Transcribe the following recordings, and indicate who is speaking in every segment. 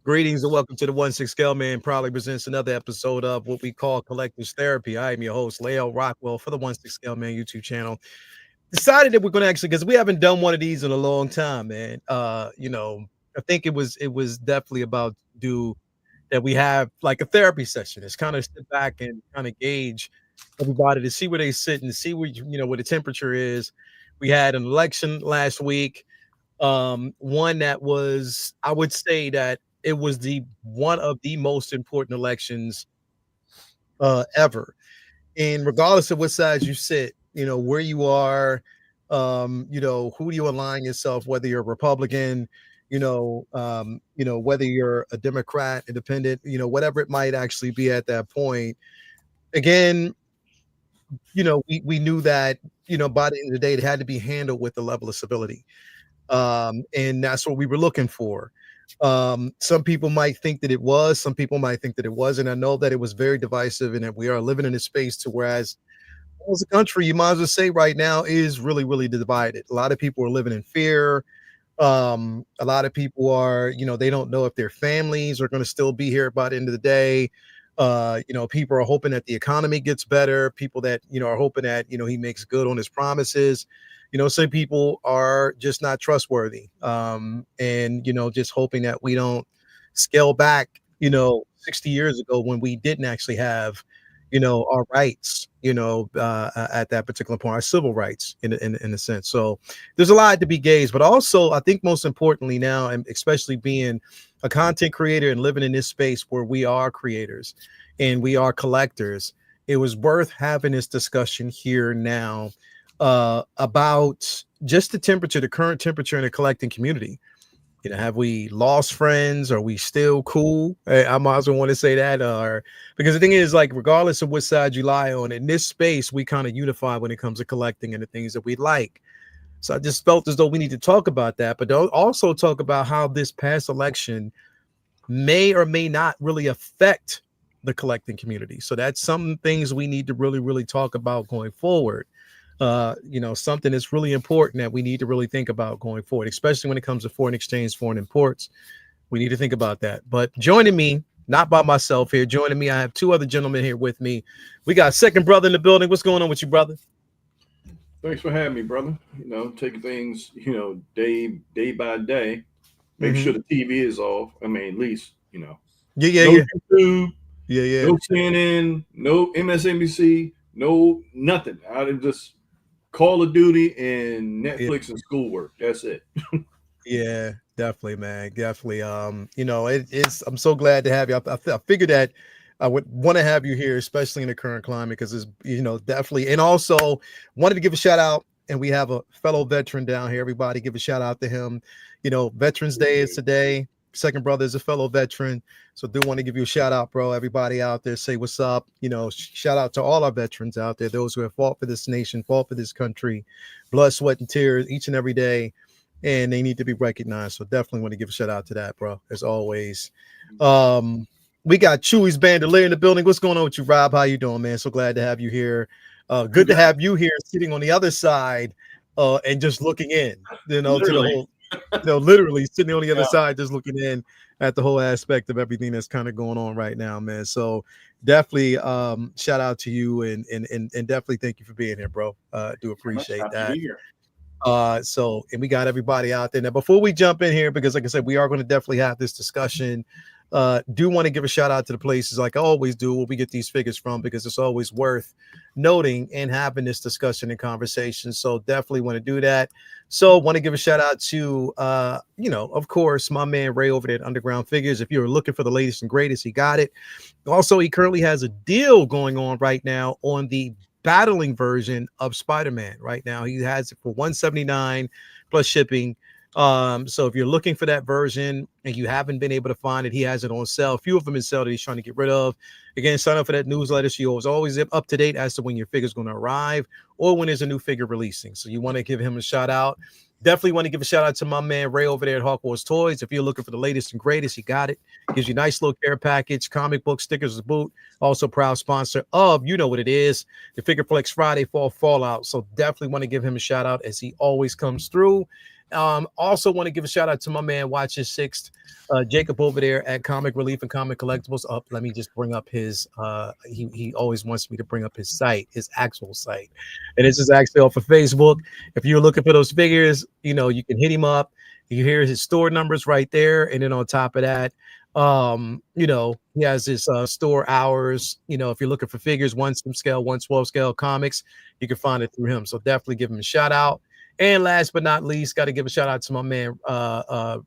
Speaker 1: Greetings and welcome to the 1-6 Scale Man. Proudly presents another episode of what we call Collective Therapy. I am your host, Leo Rockwell, for the 1-6 Scale Man YouTube channel. Decided that we're going to actually, because we haven't done one of these in a long time, man. I think it was definitely about do that we have like a therapy session. It's kind of sit back and kind of gauge everybody to see where they sit and see where the temperature is. We had an election last week, one that was, I would say that it was the one of the most important elections ever. And regardless of what side you sit, where you are, who do you align yourself, whether you're a Republican, whether you're a Democrat, independent, whatever it might actually be at that point. Again, we knew that, by the end of the day, it had to be handled with a level of civility. And that's what we were looking for. Some people might think that it was, some people might think that it wasn't. I know that it was very divisive and that we are living in a space to whereas as a country, you might as well say right now is really, really divided. A lot of people are living in fear. A lot of people are, they don't know if their families are going to still be here by the end of the day. People are hoping that the economy gets better. People that, are hoping that, he makes good on his promises. Some people are just not trustworthy. And, just hoping that we don't scale back, 60 years ago when we didn't actually have, our rights, at that particular point, our civil rights in a sense. So there's a lot to be gauged, but also I think most importantly now, and especially being a content creator and living in this space where we are creators and we are collectors, it was worth having this discussion here now about just the current temperature in the collecting community. Have we lost friends? Are we still cool? I might also want to say that, or because the thing is, like, regardless of what side you lie on, in this space, we kind of unify when it comes to collecting and the things that we like. So I just felt as though we need to talk about that, but also talk about how this past election may or may not really affect the collecting community. So that's some things we need to really, really talk about going forward. Something that's really important that we need to really think about going forward, especially when it comes to foreign exchange, foreign imports. We need to think about that. But joining me, not by myself here, joining me, I have two other gentlemen here with me. We got second brother in the building. What's going on with you, brother?
Speaker 2: Thanks for having me, brother. Taking things, day by day. Make
Speaker 1: Mm-hmm.
Speaker 2: sure the TV is off. I mean, at least,
Speaker 1: Yeah, yeah,
Speaker 2: no
Speaker 1: yeah,
Speaker 2: YouTube,
Speaker 1: yeah, yeah,
Speaker 2: no CNN, no MSNBC, no nothing. I just Call of Duty and
Speaker 1: yeah.
Speaker 2: Netflix and schoolwork. That's it.
Speaker 1: Yeah, definitely, man. Definitely. It's I'm so glad to have you. I figured that I would want to have you here, especially in the current climate, because it's, definitely. And also wanted to give a shout out, and we have a fellow veteran down here. Everybody give a shout out to him. Veterans Day is today. Second brother is a fellow veteran. So do want to give you a shout out, bro. Everybody out there, say what's up. Shout out to all our veterans out there, those who have fought for this nation, fought for this country, blood, sweat, and tears each and every day, and they need to be recognized. So definitely want to give a shout out to that, bro, as always. We got Chewy's Bandolier in the building. What's going on with you, Rob? How you doing, man? So glad to have you here.
Speaker 2: You
Speaker 1: Good to
Speaker 2: got
Speaker 1: have you here sitting on the other side and just looking in, to the
Speaker 2: literally.
Speaker 1: whole, literally sitting on the other
Speaker 2: Yeah.
Speaker 1: side, just looking in at the whole aspect of everything that's kind of going on right now, man. So definitely shout out to you and definitely thank you for being here, bro. Do
Speaker 2: I'm
Speaker 1: appreciate
Speaker 2: happy to
Speaker 1: that.
Speaker 2: be here.
Speaker 1: And we got everybody out there now. Before we jump in here, because like I said, we are going to definitely have this discussion. Do want to give a shout out to the places like I always do where we get these figures from, because it's always worth noting and having this discussion and conversation. So definitely want to do that. So want to give a shout out to of course, my man Ray over there at Underground Figures. If you're looking for the latest and greatest, he got it. Also, he currently has a deal going on right now on the battling version of Spider-Man. Right now he has it for 179 plus shipping. So if you're looking for that version and you haven't been able to find it, he has it on sale. A few of them in sale that he's trying to get rid of. Again, sign up for that newsletter so you're always up to date as to when your figure is going to arrive or when there's a new figure releasing. So you want to give him a shout out. Definitely want to give a shout out to my man Ray over there at Hawkwar's Toys. If you're looking for the latest and greatest, he got it. Gives you a nice little care package, comic book stickers to boot. Also proud sponsor of, you know what it is, the Figure Flex Friday Fall Fallout. So definitely want to give him a shout out as he always comes through. Also want to give a shout out to my man Watch His Sixth, Jacob over there at Comic Relief and Comic Collectibles. Up, let me just bring up his. He always wants me to bring up his site, his actual site, and this is actually off of Facebook. If you're looking for those figures, you know you can hit him up. You hear his store numbers right there, and then on top of that, you know, he has his store hours. You know, if you're looking for figures, 1/7 scale, 1/12 scale comics, you can find it through him. So definitely give him a shout out. And last but not least, got to give a shout out to my man.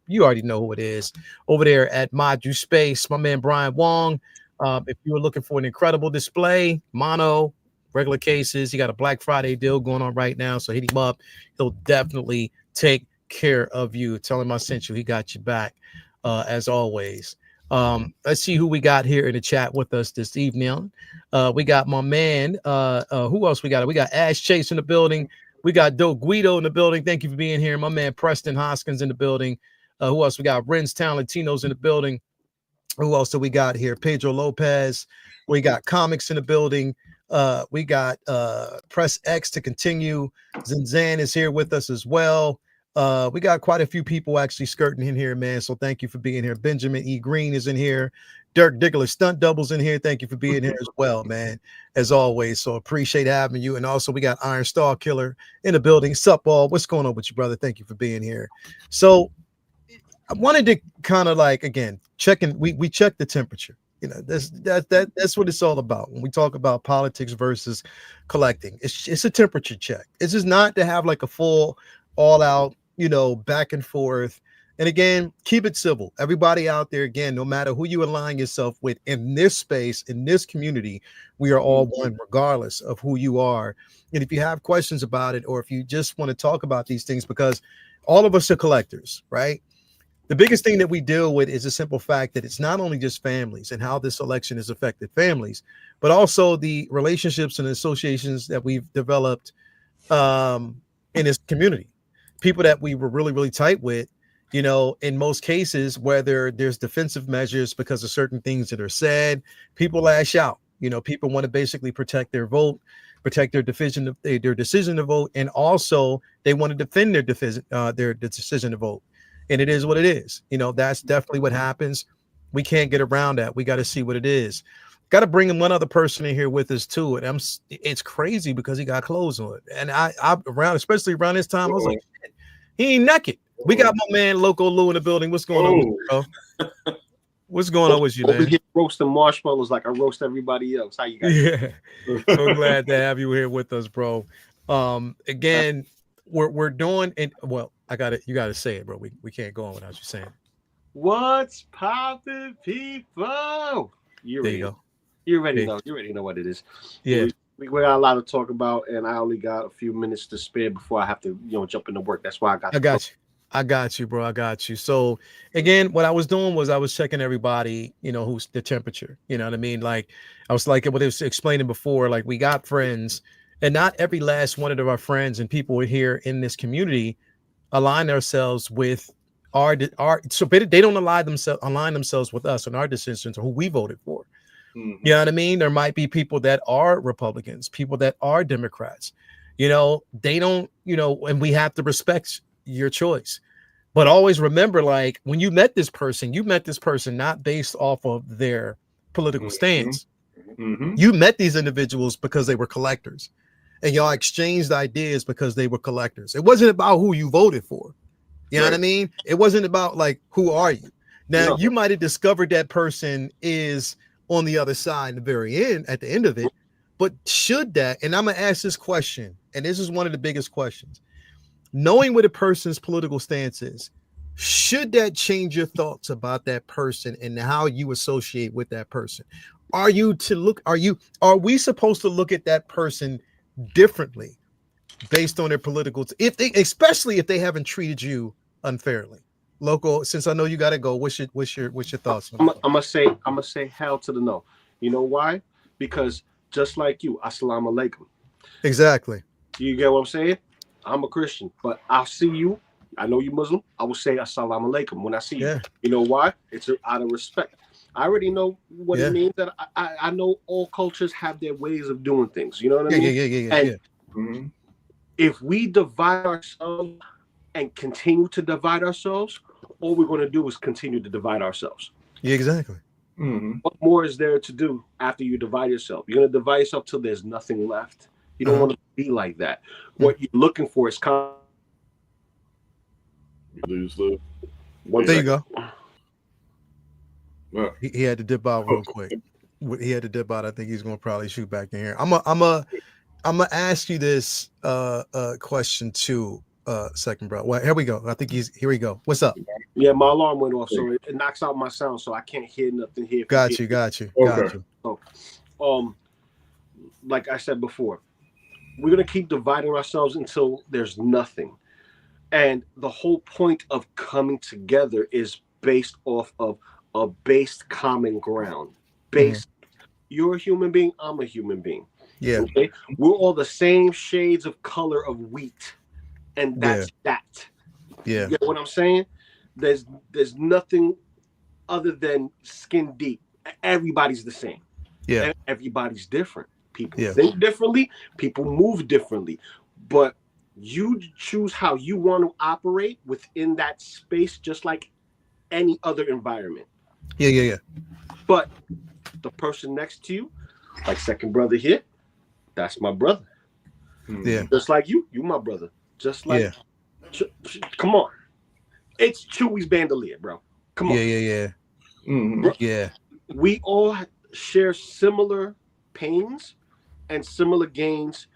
Speaker 1: You already know who it is over there at Maju Space, my man Brian Wong. If you were looking for an incredible display, mono, regular cases, he got a Black Friday deal going on right now. So hit him up. He'll definitely take care of you. Tell him I sent you. He got you back, as always. Let's see who we got here in the chat with us this evening. We got my man. Who else we got? We got Ash Chase in the building. We got Do Guido in the building. Thank you for being here. My man Preston Hoskins in the building. Who else we got? Ren's Talentinos in the building. Who else do we got here? Pedro Lopez. We got Comics in the building. We got Press X to continue. Zinzan is here with us as well. We got quite a few people actually skirting in here, man. So thank you for being here. Benjamin E. Green is in here. Dirk Diggler Stunt Doubles in here. Thank you for being here as well, man. As always. So appreciate having you. And also we got Iron Star Killer in the building. Sup, all? What's going on with you, brother? Thank you for being here. So I wanted to kind of like again checking. We check the temperature. You know, that's what it's all about when we talk about politics versus collecting. It's a temperature check. It's just not to have like a full all out, you know, back and forth. And again, keep it civil. Everybody out there, again, no matter who you align yourself with in this space, in this community, we are all one, regardless of who you are. And if you have questions about it, or if you just want to talk about these things, because all of us are collectors, right? The biggest thing that we deal with is a simple fact that it's not only just families and how this election has affected families, but also the relationships and associations that we've developed in this community. People that we were really, really tight with, you know, in most cases, whether there's defensive measures because of certain things that are said, people lash out. You know, people want to basically protect their vote, protect their decision to vote, and also they want to defend their decision to vote. And it is what it is. You know, that's definitely what happens. We can't get around that. We got to see what it is. Got to bring in one other person in here with us too. And it's crazy because he got clothes on. And I especially around this time, I was like, he ain't naked. We got my man Loco Lou in the building. What's going on with you, bro? What's going on with you, man?
Speaker 3: We get roasting marshmallows like I roast everybody else. How you guys?
Speaker 1: Yeah. So glad to have you here with us, bro. Again, we're doing it. Well, you gotta say it, bro. We can't go on without you saying it.
Speaker 3: What's poppin', people? You already know what it is.
Speaker 1: Yeah.
Speaker 3: We got a lot to talk about, and I only got a few minutes to spare before I have to, jump into work. That's why I
Speaker 1: got you, bro. I got you. So again, what I was doing was I was checking everybody, who's the temperature. You know what I mean? Like I was like what I was explaining before. Like we got friends, and not every last one of our friends and people here in this community align ourselves with our so they don't align themselves with us and our decisions or who we voted for. You know what I mean? There might be people that are Republicans, people that are Democrats, they don't, and we have to respect your choice. But always remember, like when you met this person not based off of their political stance. You met these individuals because they were collectors, and y'all exchanged ideas because they were collectors. It wasn't about who you voted for. You know what I mean? It wasn't about like, who are you? Now, you might have discovered that person is on the other side in the very end, at the end of it. But should that, and I'm going to ask this question, and this is one of the biggest questions, knowing what a person's political stance is, should that change your thoughts about that person and how you associate with that person? Are we supposed to look at that person differently based on their political, especially if they haven't treated you unfairly? Local, since I know you got to go, what's your thoughts?
Speaker 3: I'm gonna say hell to the no. You know why? Because just like you, assalamu alaikum.
Speaker 1: Exactly.
Speaker 3: You get what I'm saying? I'm a Christian, but I'll see you. I know you Muslim. I will say assalamu alaikum when I see you. You know why? It's out of respect. I already know what it means. That I know all cultures have their ways of doing things. You know what I mean?
Speaker 1: Yeah.
Speaker 3: If we divide ourselves and continue to divide ourselves, all we're going to do is continue to divide ourselves.
Speaker 1: Yeah, exactly.
Speaker 3: What more is there to do after you divide yourself? You're going to divide yourself till there's nothing left. You don't want to be like that. What you're looking for is
Speaker 2: there
Speaker 1: you go. He had to dip out real quick. He had to dip out. I think he's going to probably shoot back in here. I'm gonna ask you this question too. Second, bro. Well, here we go. I think here we go. What's up?
Speaker 3: Yeah, my alarm went off, so it knocks out my sound, so I can't hear nothing here.
Speaker 1: Got you.
Speaker 3: So, like I said before, we're gonna keep dividing ourselves until there's nothing, and the whole point of coming together is based off of a based common ground. You're a human being. I'm a human being.
Speaker 1: Yeah.
Speaker 3: Okay? We're all the same shades of color of wheat, and that's that.
Speaker 1: Yeah.
Speaker 3: You get what I'm saying? There's nothing other than skin deep. Everybody's the same.
Speaker 1: Yeah.
Speaker 3: And everybody's different. People think differently. People move differently. But you choose how you want to operate within that space, just like any other environment.
Speaker 1: Yeah.
Speaker 3: But the person next to you, like second brother here, that's my brother.
Speaker 1: Yeah.
Speaker 3: Just like you my brother. Just like, come on. It's Chewy's bandolier, bro. Come on.
Speaker 1: Yeah.
Speaker 3: Bro,
Speaker 1: Yeah.
Speaker 3: we all share similar pains and similar gains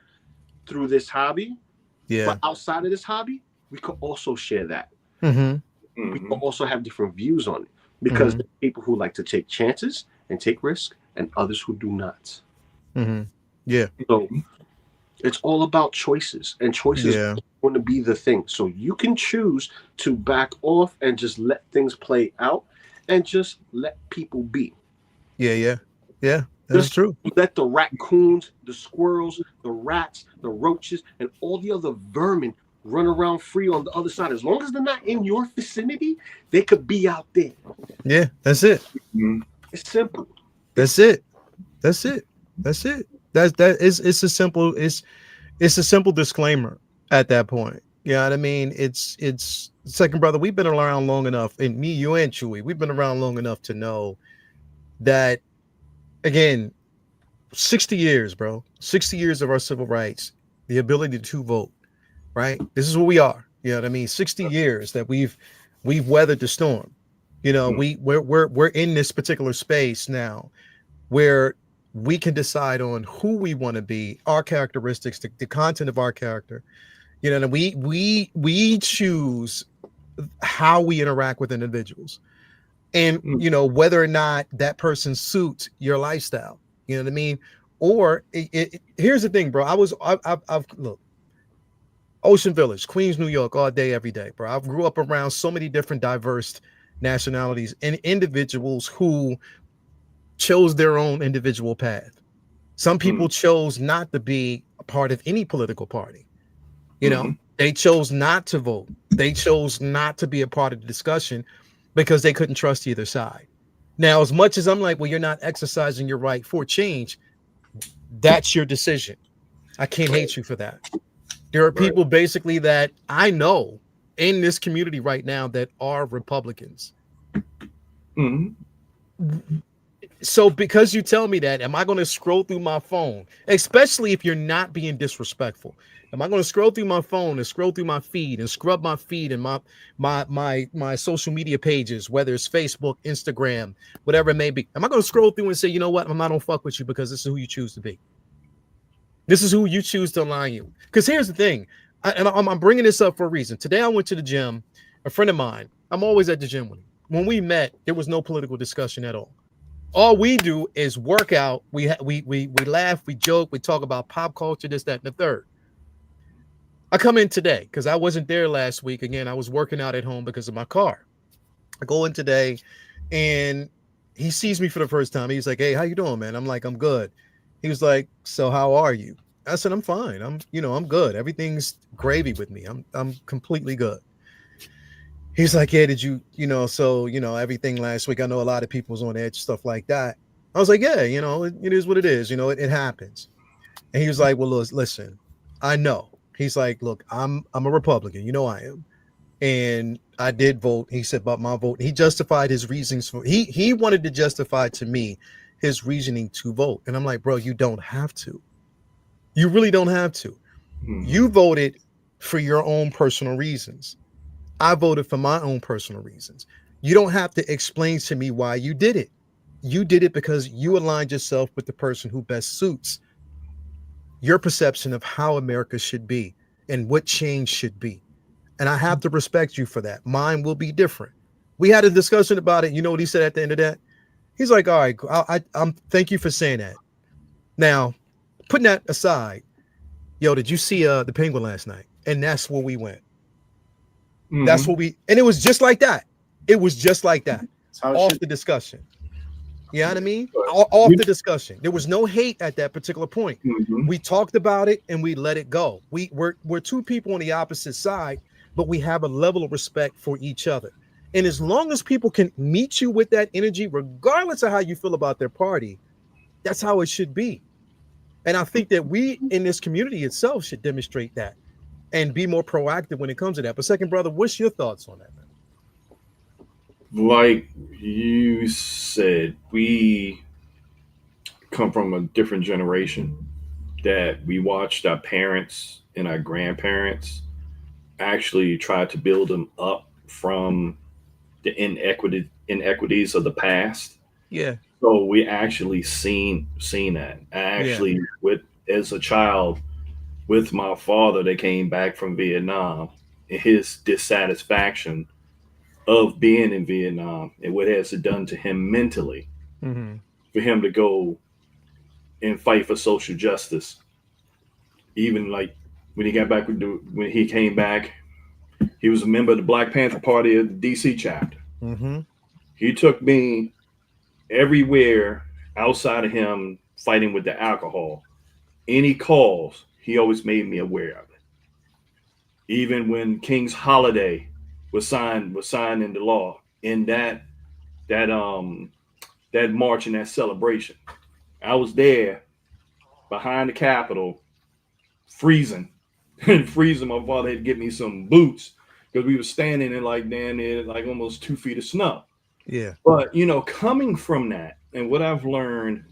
Speaker 3: through this hobby.
Speaker 1: Yeah.
Speaker 3: But outside of this hobby, we could also share that. We could also have different views on it because there are people who like to take chances and take risks and others who do not.
Speaker 1: Yeah.
Speaker 3: So it's all about choices, and choices are going to be the thing. So you can choose to back off and just let things play out and just let people be.
Speaker 1: Yeah. That's true.
Speaker 3: Let the raccoons, the squirrels, the rats, the roaches, and all the other vermin run around free on the other side. As long as they're not in your vicinity, they could be out there.
Speaker 1: Yeah, that's it.
Speaker 3: It's simple.
Speaker 1: That's it. It's a simple disclaimer at that point. You know what I mean? It's second brother. We've been around long enough, and me, you, and Chewy, we've been around long enough to know that, again, 60 years, bro. 60 years of our civil rights, the ability to vote, right? This is what we are. You know what I mean? 60 years that we've weathered the storm. You know, we're in this particular space now where we can decide on who we want to be, our characteristics, the content of our character. You know, and we choose how we interact with individuals, and you know, whether or not that person suits your lifestyle. You know what I mean? Or here's the thing, bro. I've look, Ocean Village, Queens, New York, all day, every day, bro. I grew up around so many different diverse nationalities and individuals who chose their own individual path. Some people chose not to be a part of any political party. You know, they chose not to vote. They chose not to be a part of the discussion because they couldn't trust either side. Now, as much as I'm like, well, you're not exercising your right for change, that's your decision. I can't hate you for that. There are people basically that I know in this community right now that are Republicans. So because you tell me that, am I going to scroll through my phone, especially if you're not being disrespectful? Am I going to scroll through my phone and scroll through my feed and scrub my feed and my social media pages, whether it's Facebook, Instagram, whatever it may be? Am I going to scroll through and say, you know what, I'm not going to fuck with you because this is who you choose to be. This is who you choose to align you. Because here's the thing, I'm bringing this up for a reason. Today I went to the gym. A friend of mine, I'm always at the gym with him. When we met, there was no political discussion at all. All we do is work out. We laugh, we joke, we talk about pop culture, this, that, and the third. I come in today because I wasn't there last week. Again, I was working out at home because of my car. I go in today and he sees me for the first time. He's like, hey, how you doing, man? I'm like, I'm good. He was like, so how are you? I said, I'm fine. I'm good. Everything's gravy with me. I'm completely good. He's like, yeah, did you, so, everything last week, I know a lot of people was on edge, stuff like that. I was like, yeah, it is what it is. It happens. And he was like, well, listen, I know. He's like, look, I'm a Republican. I am. and I did vote. He said about my vote. He justified his reasons for he wanted to justify to me his reasoning to vote. And I'm like, bro, you don't have to. You really don't have to. You voted for your own personal reasons. I voted for my own personal reasons. You don't have to explain to me why you did it. You did it because you aligned yourself with the person who best suits your perception of how America should be and what change should be. And I have to respect you for that. Mine will be different. We had a discussion about it. You know what he said at the end of that? He's like, all right, I'm thank you for saying that. Now, putting that aside, yo, did you see the Penguin last night? And that's where we went. That's what we, and it was just like that. It was just like that. Off the discussion. You know what I mean? Off the discussion. There was no hate at that particular point. We talked about it and we let it go. We're two people on the opposite side, but we have a level of respect for each other. And as long as people can meet you with that energy, regardless of how you feel about their party, that's how it should be. And I think that we in this community itself should demonstrate that and be more proactive when it comes to that. But second brother, what's your thoughts on that, man?
Speaker 2: Like you said, we come from a different generation that we watched our parents and our grandparents actually try to build them up from the inequities of the past.
Speaker 1: Yeah.
Speaker 2: So we actually seen that. I actually with as a child with my father that came back from Vietnam and his dissatisfaction of being in Vietnam and what has it done to him mentally for him to go and fight for social justice. Even like when he got back, when he came back, he was a member of the Black Panther Party of the DC chapter. He took me everywhere outside of him fighting with the alcohol. Any calls, he always made me aware of it. Even when King's Holiday was signed into law in that march and that celebration, I was there behind the Capitol, freezing. My father had to get me some boots because we were standing in like down there like almost 2 feet of snow.
Speaker 1: Yeah.
Speaker 2: But coming from that, and what I've learned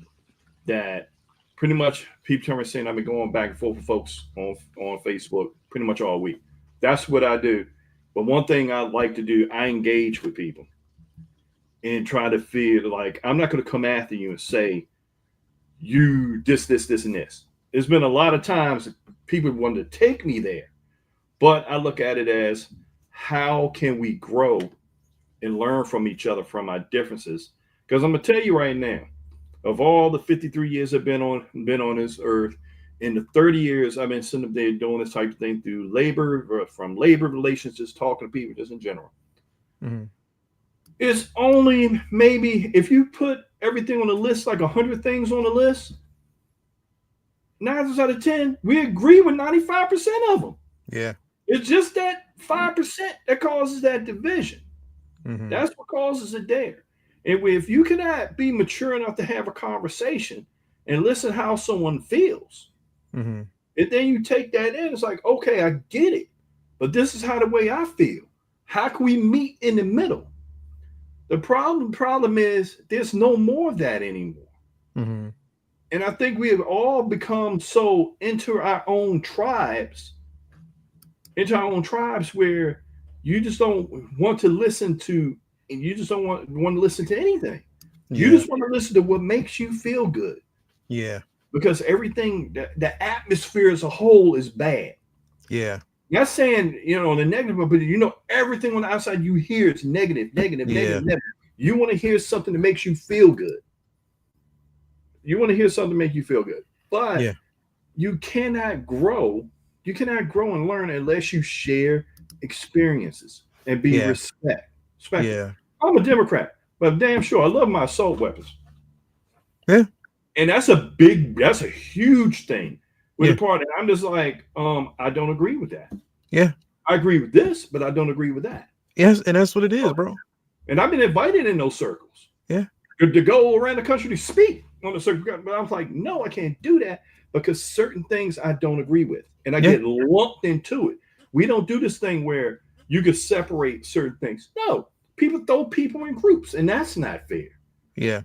Speaker 2: that pretty much people are saying I've been going back and forth with folks on Facebook pretty much all week. That's what I do. But one thing I like to do, I engage with people and try to feel like I'm not going to come after you and say you this, and this. There's been a lot of times people wanted to take me there, but I look at it as how can we grow and learn from each other from our differences? Because I'm gonna tell you right now, of all the 53 years I've been on this earth, in the 30 years I've been sitting up there doing this type of thing through labor, from labor relations, just talking to people just in general. It's only maybe if you put everything on the list, like 100 things on the list, 9 out of 10, we agree with 95% of them.
Speaker 1: Yeah.
Speaker 2: It's just that 5% that causes that division. That's what causes it there. And if you cannot be mature enough to have a conversation and listen how someone feels, and then you take that in, it's like, okay, I get it, but this is how the way I feel. How can we meet in the middle? The problem is there's no more of that anymore. And I think we have all become so into our own tribes where you just don't want to listen to, and you just don't want to listen to anything. You just want to listen to what makes you feel good.
Speaker 1: Yeah.
Speaker 2: Because everything, the atmosphere as a whole is bad.
Speaker 1: Yeah.
Speaker 2: Not saying, the negative, but everything on the outside you hear is negative. You want to hear something that makes you feel good. But you cannot grow. You cannot grow and learn unless you share experiences and be respectful.
Speaker 1: Yeah.
Speaker 2: I'm a Democrat, but I'm damn sure I love my assault weapons.
Speaker 1: Yeah.
Speaker 2: And that's a huge thing with the party. I'm just like, I don't agree with that.
Speaker 1: Yeah.
Speaker 2: I agree with this, but I don't agree with that.
Speaker 1: Yes, and that's what it is, bro.
Speaker 2: And I've been invited in those circles.
Speaker 1: Yeah.
Speaker 2: To go around the country to speak on the circle. But I was like, no, I can't do that because certain things I don't agree with. And I get lumped into it. We don't do this thing where you could separate certain things. No, people throw people in groups, and that's not fair.
Speaker 1: Yeah.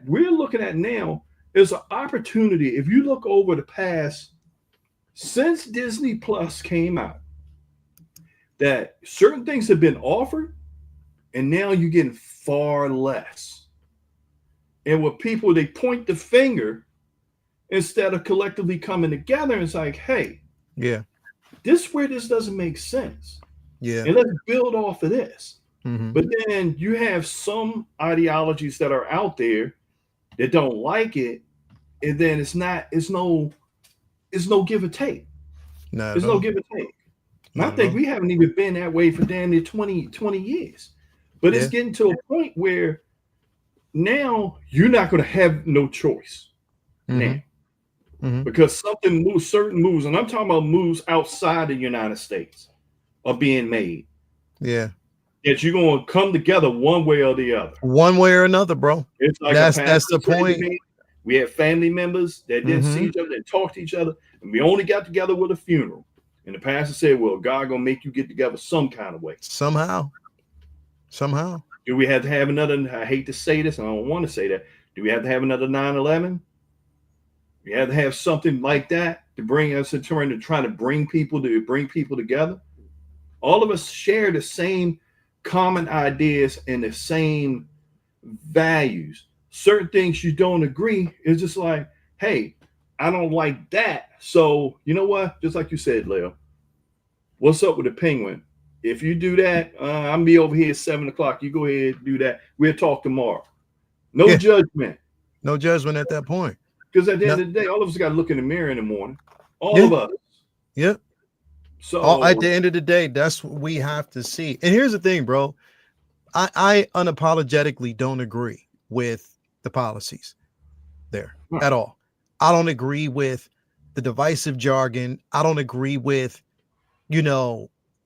Speaker 2: We're looking at now is an opportunity. If you look over the past, since Disney Plus came out, that certain things have been offered, and now you're getting far less. And with people, they point the finger instead of collectively coming together. And it's like, hey,
Speaker 1: yeah,
Speaker 2: this is where this doesn't make sense.
Speaker 1: Yeah.
Speaker 2: And let's build off of this.
Speaker 1: Mm-hmm.
Speaker 2: But then you have some ideologies that are out there that don't like it, and then it's no give or take. There's no give or take. And I think we haven't even been that way for damn near 20 years. But it's getting to a point where now you're not going to have no choice now. Mm-hmm. Because certain moves, and I'm talking about moves outside the United States, are being made.
Speaker 1: Yeah.
Speaker 2: That you're going to come together one way or the other.
Speaker 1: One way or another, bro.
Speaker 2: It's like
Speaker 1: that's the point.
Speaker 2: We had family members that didn't see each other, that talked to each other, and we only got together with a funeral. And the pastor said, well, God going to make you get together some kind of way.
Speaker 1: Somehow.
Speaker 2: Do we have to have another, I hate to say this, and I don't want to say that. Do we have to have another 9/11? We have to have something like that to bring us to try to bring people together. All of us share the same common ideas and the same values. Certain things you don't agree, it's just like, hey, I don't like that. So you know what? Just like you said, Leo, what's up with the penguin? If you do that, I'll be over here at 7:00. You go ahead and do that. We'll talk tomorrow. No judgment.
Speaker 1: No judgment at that point.
Speaker 2: Because at the end of the day, all of us got to look in the mirror in the morning. All of us.
Speaker 1: Yep. So at the end of the day, that's what we have to see. And here's the thing, bro. I unapologetically don't agree with the policies there at all. I don't agree with the divisive jargon. I don't agree with,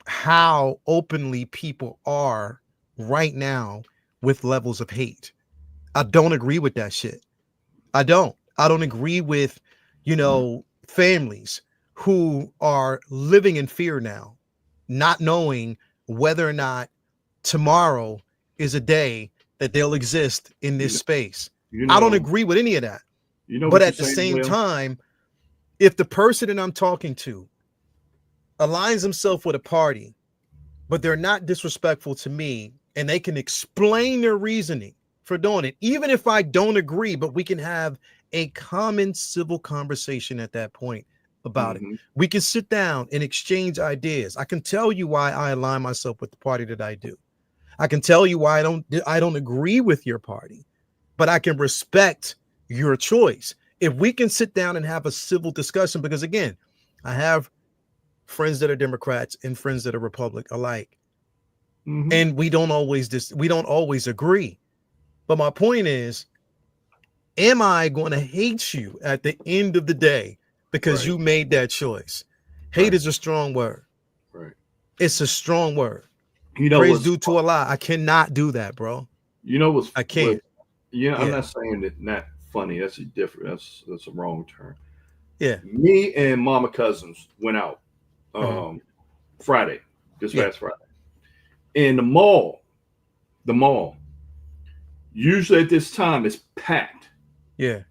Speaker 1: how openly people are right now with levels of hate. I don't agree with that shit. I don't agree with, families who are living in fear now, not knowing whether or not tomorrow is a day that they'll exist in this space. I don't agree with any of that. But at the same time, if the person that I'm talking to aligns himself with a party, but they're not disrespectful to me, and they can explain their reasoning for doing it, even if I don't agree, but we can have a common civil conversation at that point about it. We can sit down and exchange ideas. I can tell you why I align myself with the party that I do. I can tell you why I don't agree with your party, but I can respect your choice. If we can sit down and have a civil discussion, because again, I have friends that are Democrats and friends that are Republican alike. And we don't always agree. But my point is, am I going to hate you at the end of the day because you made that choice? Hate is a strong word.
Speaker 2: Right.
Speaker 1: It's a strong word. Praise due to Allah. I cannot do that, bro. I can't.
Speaker 2: I'm not saying that not funny. That's a different. That's a wrong term.
Speaker 1: Yeah.
Speaker 2: Me and Mama Cousins went out Friday, past Friday, in the mall. Usually at this time it's packed.
Speaker 1: Yeah.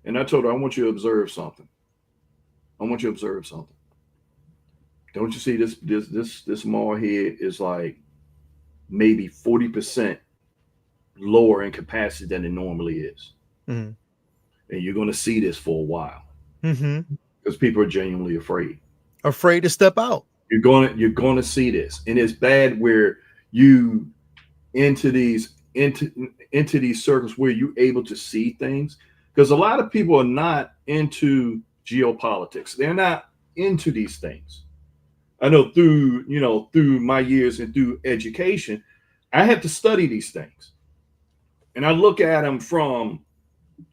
Speaker 2: And I told her, I want you to observe something. Don't you see this mall here is like maybe 40% lower in capacity than it normally is. And you're going to see this for a while. Because people are genuinely afraid
Speaker 1: to step out.
Speaker 2: You're going to see this. And it's bad where you into these circles where you're able to see things, because a lot of people are not into geopolitics. They're not into these things. I know through my years and through education, I had to study these things, and I look at them from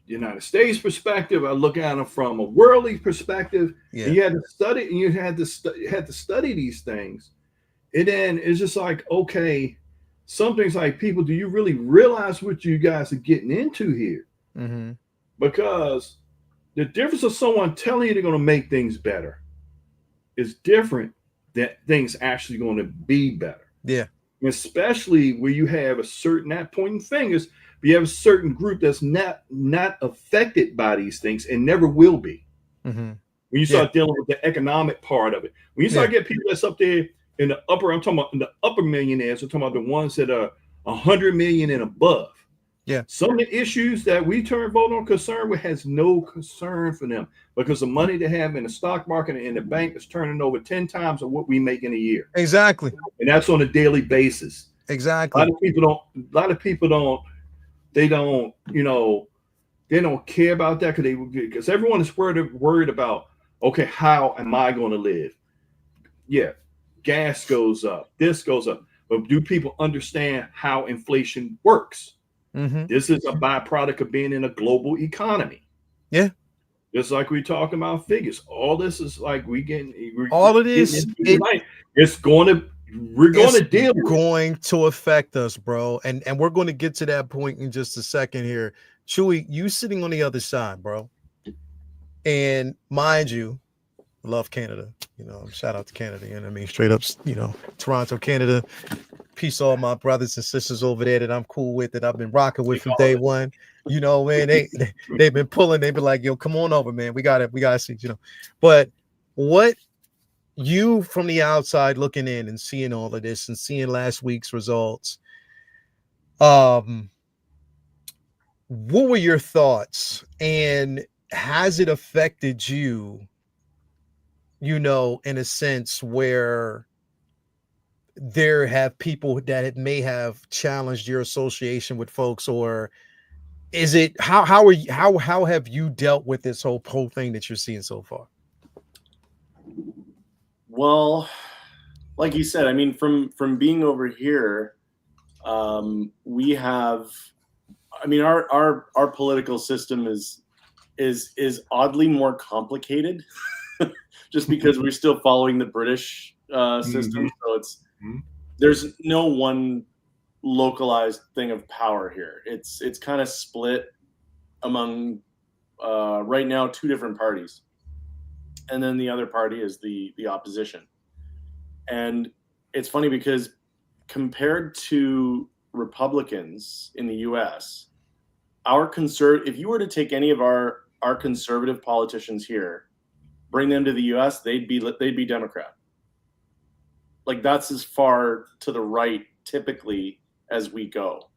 Speaker 2: the United States perspective. I look at them from a worldly perspective.
Speaker 1: Yeah.
Speaker 2: And you had to study, and you had to study these things, and then it's just like, okay, some things like, people, do you really realize what you guys are getting into here? Because the difference of someone telling you they're going to make things better is different that things actually going to be better.
Speaker 1: Yeah.
Speaker 2: Especially where you have a certain, not pointing fingers, but you have a certain group that's not affected by these things and never will be.
Speaker 1: Mm-hmm.
Speaker 2: When you start dealing with the economic part of it, when you start getting people that's up there in the upper, I'm talking about in the upper millionaires, I'm talking about the ones that are 100 million and above.
Speaker 1: Yeah.
Speaker 2: Some of the issues that we vote on concern with has no concern for them because the money they have in the stock market and in the bank is turning over 10 times of what we make in a year.
Speaker 1: Exactly.
Speaker 2: And that's on a daily basis.
Speaker 1: Exactly.
Speaker 2: A lot of people don't, they don't care about that because everyone is worried about, okay, how am I going to live? Yeah. Gas goes up. This goes up. But do people understand how inflation works?
Speaker 1: Mm-hmm.
Speaker 2: This is a byproduct of being in a global economy.
Speaker 1: Yeah.
Speaker 2: Just like we talk about figures. All this is like we're going to
Speaker 1: affect us, bro. And we're going to get to that point in just a second here. Chewy, you sitting on the other side, bro. And mind you, love Canada. Shout out to Canada. You know what I mean? Straight up, Toronto, Canada. Peace all my brothers and sisters over there that I'm cool with, that I've been rocking with from day one. Man, they've been pulling. They've been like, yo, come on over, man. We gotta see, But what you from the outside looking in and seeing all of this and seeing last week's results, what were your thoughts? And has it affected you, in a sense where there have people that may have challenged your association with folks, or is it how have you dealt with this whole thing that you're seeing so far?
Speaker 4: Well, like you said, I mean, from being over here, we have, I mean, our political system is oddly more complicated, just because we're still following the British system. So there's no one localized thing of power here. It's kind of split among right now 2 different parties, and then the other party is the opposition. And it's funny because compared to Republicans in the US, if you were to take any of our conservative politicians here, bring them to the US, they'd be Democrat. Like, that's as far to the right typically as we go.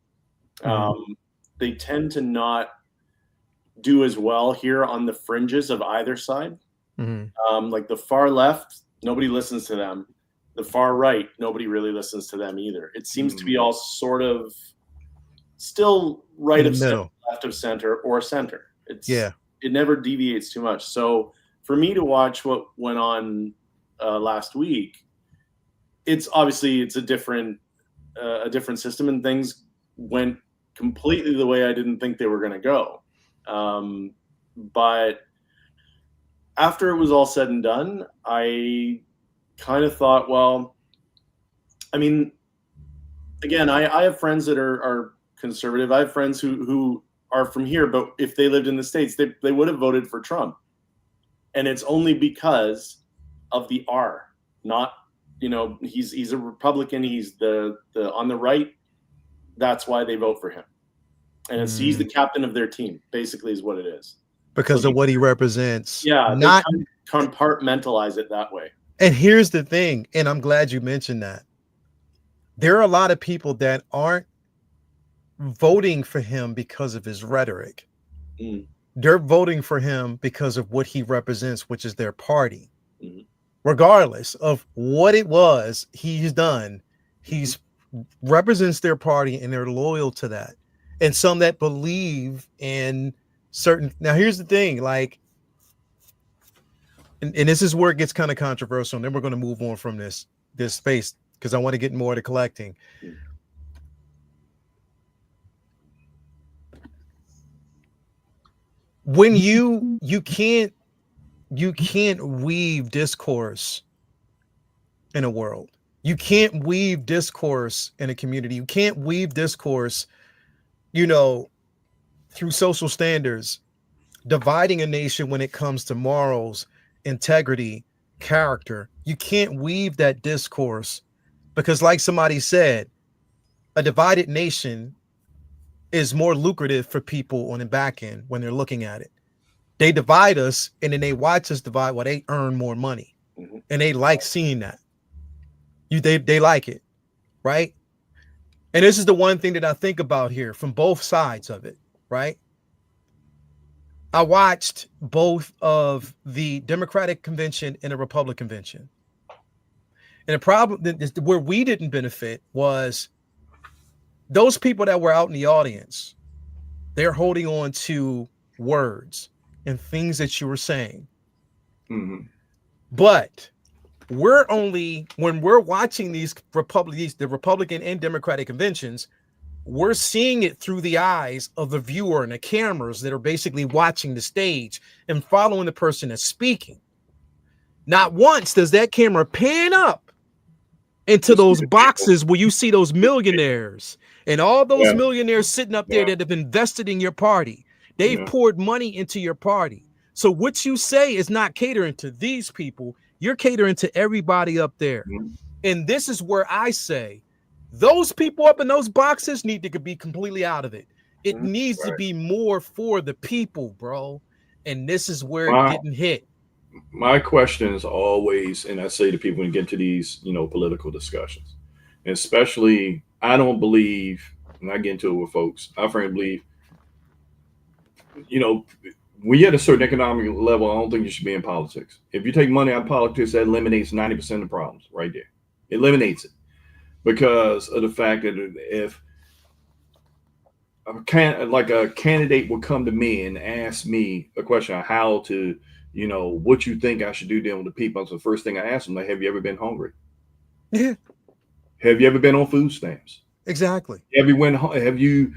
Speaker 4: They tend to not do as well here on the fringes of either side. Like the far left, nobody listens to them. The far right, nobody really listens to them either. It seems to be all sort of still right of center, left of center, or center. It never deviates too much. So for me to watch what went on last week, it's a different system, and things went completely the way I didn't think they were going to go. But after it was all said and done, I kind of thought, well, I mean, again, I have friends that are conservative. I have friends who are from here, but if they lived in the States, they would have voted for Trump. And it's only because of the R, not, he's a Republican. He's the on the right. That's why they vote for him. And he's the captain of their team, basically, is what it is.
Speaker 1: Because of what he represents.
Speaker 4: Yeah, not compartmentalize it that way.
Speaker 1: And here's the thing, and I'm glad you mentioned that. There are a lot of people that aren't voting for him because of his rhetoric. They're voting for him because of what he represents, which is their party. Regardless of what it was he's done, he's represents their party and they're loyal to that. And some that believe in certain. Now, here's the thing, like, and this is where it gets kind of controversial, and then we're going to move on from this space because I want to get more to collecting. When you can't weave discourse in a world. You can't weave discourse in a community. You can't weave discourse, through social standards, dividing a nation when it comes to morals, integrity, character. You can't weave that discourse because, like somebody said, a divided nation is more lucrative for people on the back end when they're looking at it. They divide us and then they watch us divide while they earn more money.
Speaker 4: Mhm.
Speaker 1: And they like seeing that. They like it, right? And this is the one thing that I think about here from both sides of it, right? I watched both of the Democratic convention and the Republican convention. And the problem where we didn't benefit was those people that were out in the audience, they're holding on to words and things that you were saying.
Speaker 2: Mm-hmm.
Speaker 1: But we're only, when we're watching the Republican and Democratic conventions, we're seeing it through the eyes of the viewer and the cameras that are basically watching the stage and following the person that's speaking. Not once does that camera pan up into those boxes where you see those millionaires and all those millionaires sitting up there that have invested in your party. They've poured money into your party. So what you say is not catering to these people. You're catering to everybody up there.
Speaker 2: Mm-hmm.
Speaker 1: And this is where I say, those people up in those boxes need to be completely out of it. It needs to be more for the people, bro. And this is where it didn't hit.
Speaker 2: My question is always, and I say to people when you get into these, political discussions, and especially, I don't believe, and I get into it with folks, I frankly believe, when you're at a certain economic level, I don't think you should be in politics. If you take money out of politics, that eliminates 90% of the problems right there. It eliminates it. Because of the fact that if a candidate would come to me and ask me a question on how to, what you think I should do dealing with the people, so the first thing I ask them, like, have you ever been hungry?
Speaker 1: Yeah.
Speaker 2: Have you ever been on food stamps?
Speaker 1: Exactly.
Speaker 2: Have you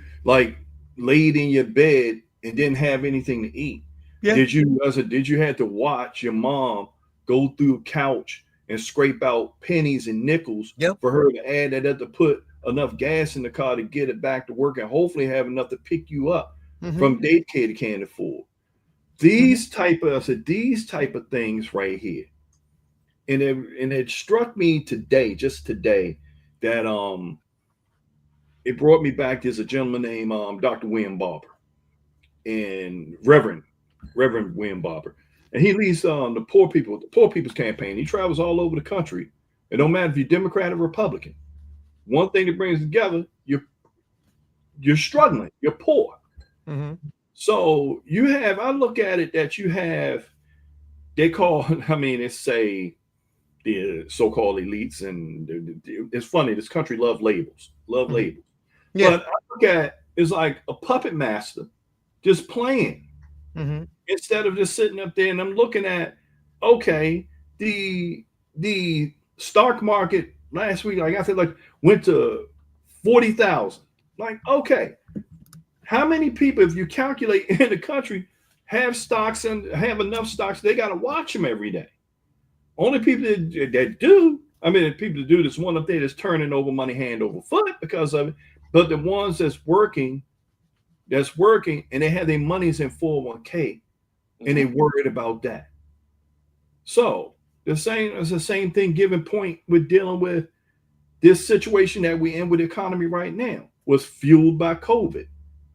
Speaker 2: laid in your bed and didn't have anything to eat?
Speaker 1: Yeah.
Speaker 2: Did you have to watch your mom go through a couch and scrape out pennies and nickels for her to add that up to put enough gas in the car to get it back to work and hopefully have enough to pick you up from daycare to can't afford? These type of things right here. And it struck me today, that it brought me back. There's a gentleman named Dr. William Barber, and Reverend William Barber. And he leads the Poor People's Campaign. He travels all over the country. It don't matter if you're Democrat or Republican. One thing that brings together, you're struggling, you're poor.
Speaker 1: Mm-hmm.
Speaker 2: So I look at it that you have, it's say the so-called elites, and it's funny, this country love labels. Yeah. But I look at it's like a puppet master just playing.
Speaker 1: Mm-hmm.
Speaker 2: Instead of just sitting up there, and I'm looking at, okay, the stock market last week, like I said, went to 40,000. Like, okay, how many people, if you calculate in the country, have stocks and have enough stocks, they got to watch them every day. Only people that do, people that do this one up there that's turning over money hand over foot because of it, but the ones that's working, and they have their monies in 401k, and they worried about that. So it's the same thing. Given point with dealing with this situation that we're in with the economy right now was fueled by COVID.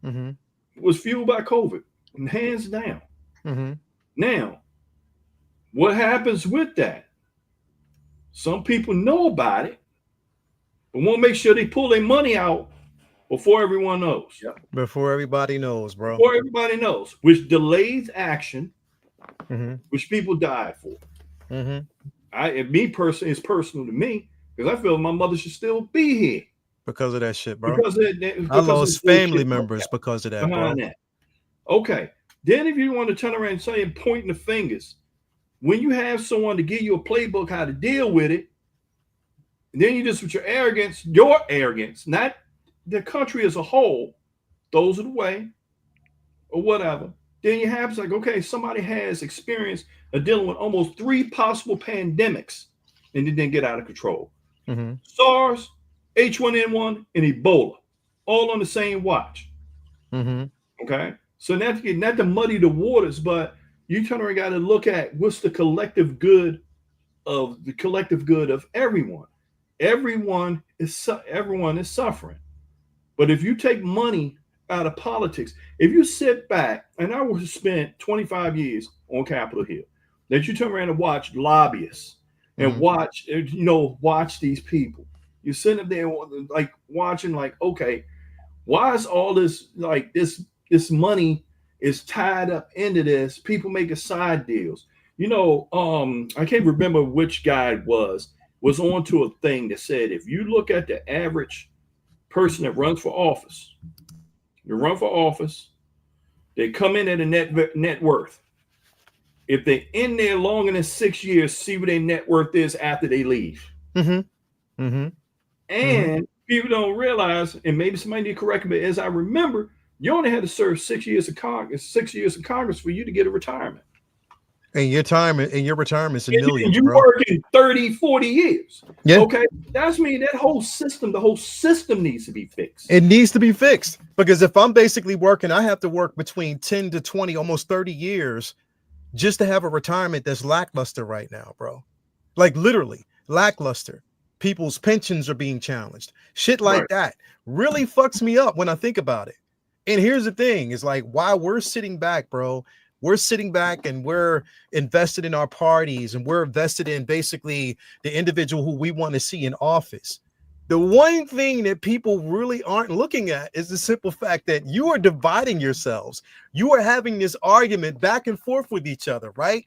Speaker 1: Mm-hmm.
Speaker 2: It was fueled by COVID, and hands down.
Speaker 1: Mm-hmm.
Speaker 2: Now, what happens with that? Some people know about it, but want to make sure they pull their money out before everyone knows.
Speaker 1: Yep. Before everybody knows, bro.
Speaker 2: Before everybody knows, which delays action, which people died for.
Speaker 1: Mm-hmm.
Speaker 2: It's personal to me because I feel my mother should still be here.
Speaker 1: Because of that shit, bro.
Speaker 2: Because
Speaker 1: I lost family members because of that, bro.
Speaker 2: That. Okay. Then if you want to turn around and say, pointing the fingers, when you have someone to give you a playbook how to deal with it, and then you just with your arrogance, not the country as a whole, throws it away or whatever. Then you have okay, somebody has experience of dealing with almost 3 possible pandemics and it didn't get out of control.
Speaker 1: Mm-hmm.
Speaker 2: SARS, H1N1, and Ebola, all on the same watch.
Speaker 1: Mm-hmm.
Speaker 2: Okay, so not to muddy the waters, but you turn around and got to look at what's the collective good of the collective good of everyone. Everyone is suffering. But if you take money out of politics, if you sit back, and I was spent 25 years on Capitol Hill, that you turn around and watch lobbyists and watch these people. You're sitting up there like watching, like, okay, why is all this, like, this money is tied up into this? People making side deals. I can't remember which guy it was onto a thing that said, if you look at the average person that runs for office, they come in at a net worth. If they're in there longer than 6 years, see what their net worth is after they leave. And people don't realize, and maybe somebody need to correct me, but as I remember, you only had to serve 6 years of Congress for you to get a retirement. And your retirement is in millions. You working 30, 40 years. Yeah. Okay. That's mean the whole system needs to be fixed.
Speaker 1: It needs to be fixed, because if I'm basically working, I have to work between 10 to 20, almost 30 years just to have a retirement that's lackluster right now, bro. Like literally lackluster. People's pensions are being challenged. Shit like that really fucks me up when I think about it. And here's the thing, is like, why we're sitting back, bro. We're sitting back and we're invested in our parties, and we're invested in basically the individual who we want to see in office. The one thing that people really aren't looking at is the simple fact that you are dividing yourselves. You are having this argument back and forth with each other, right?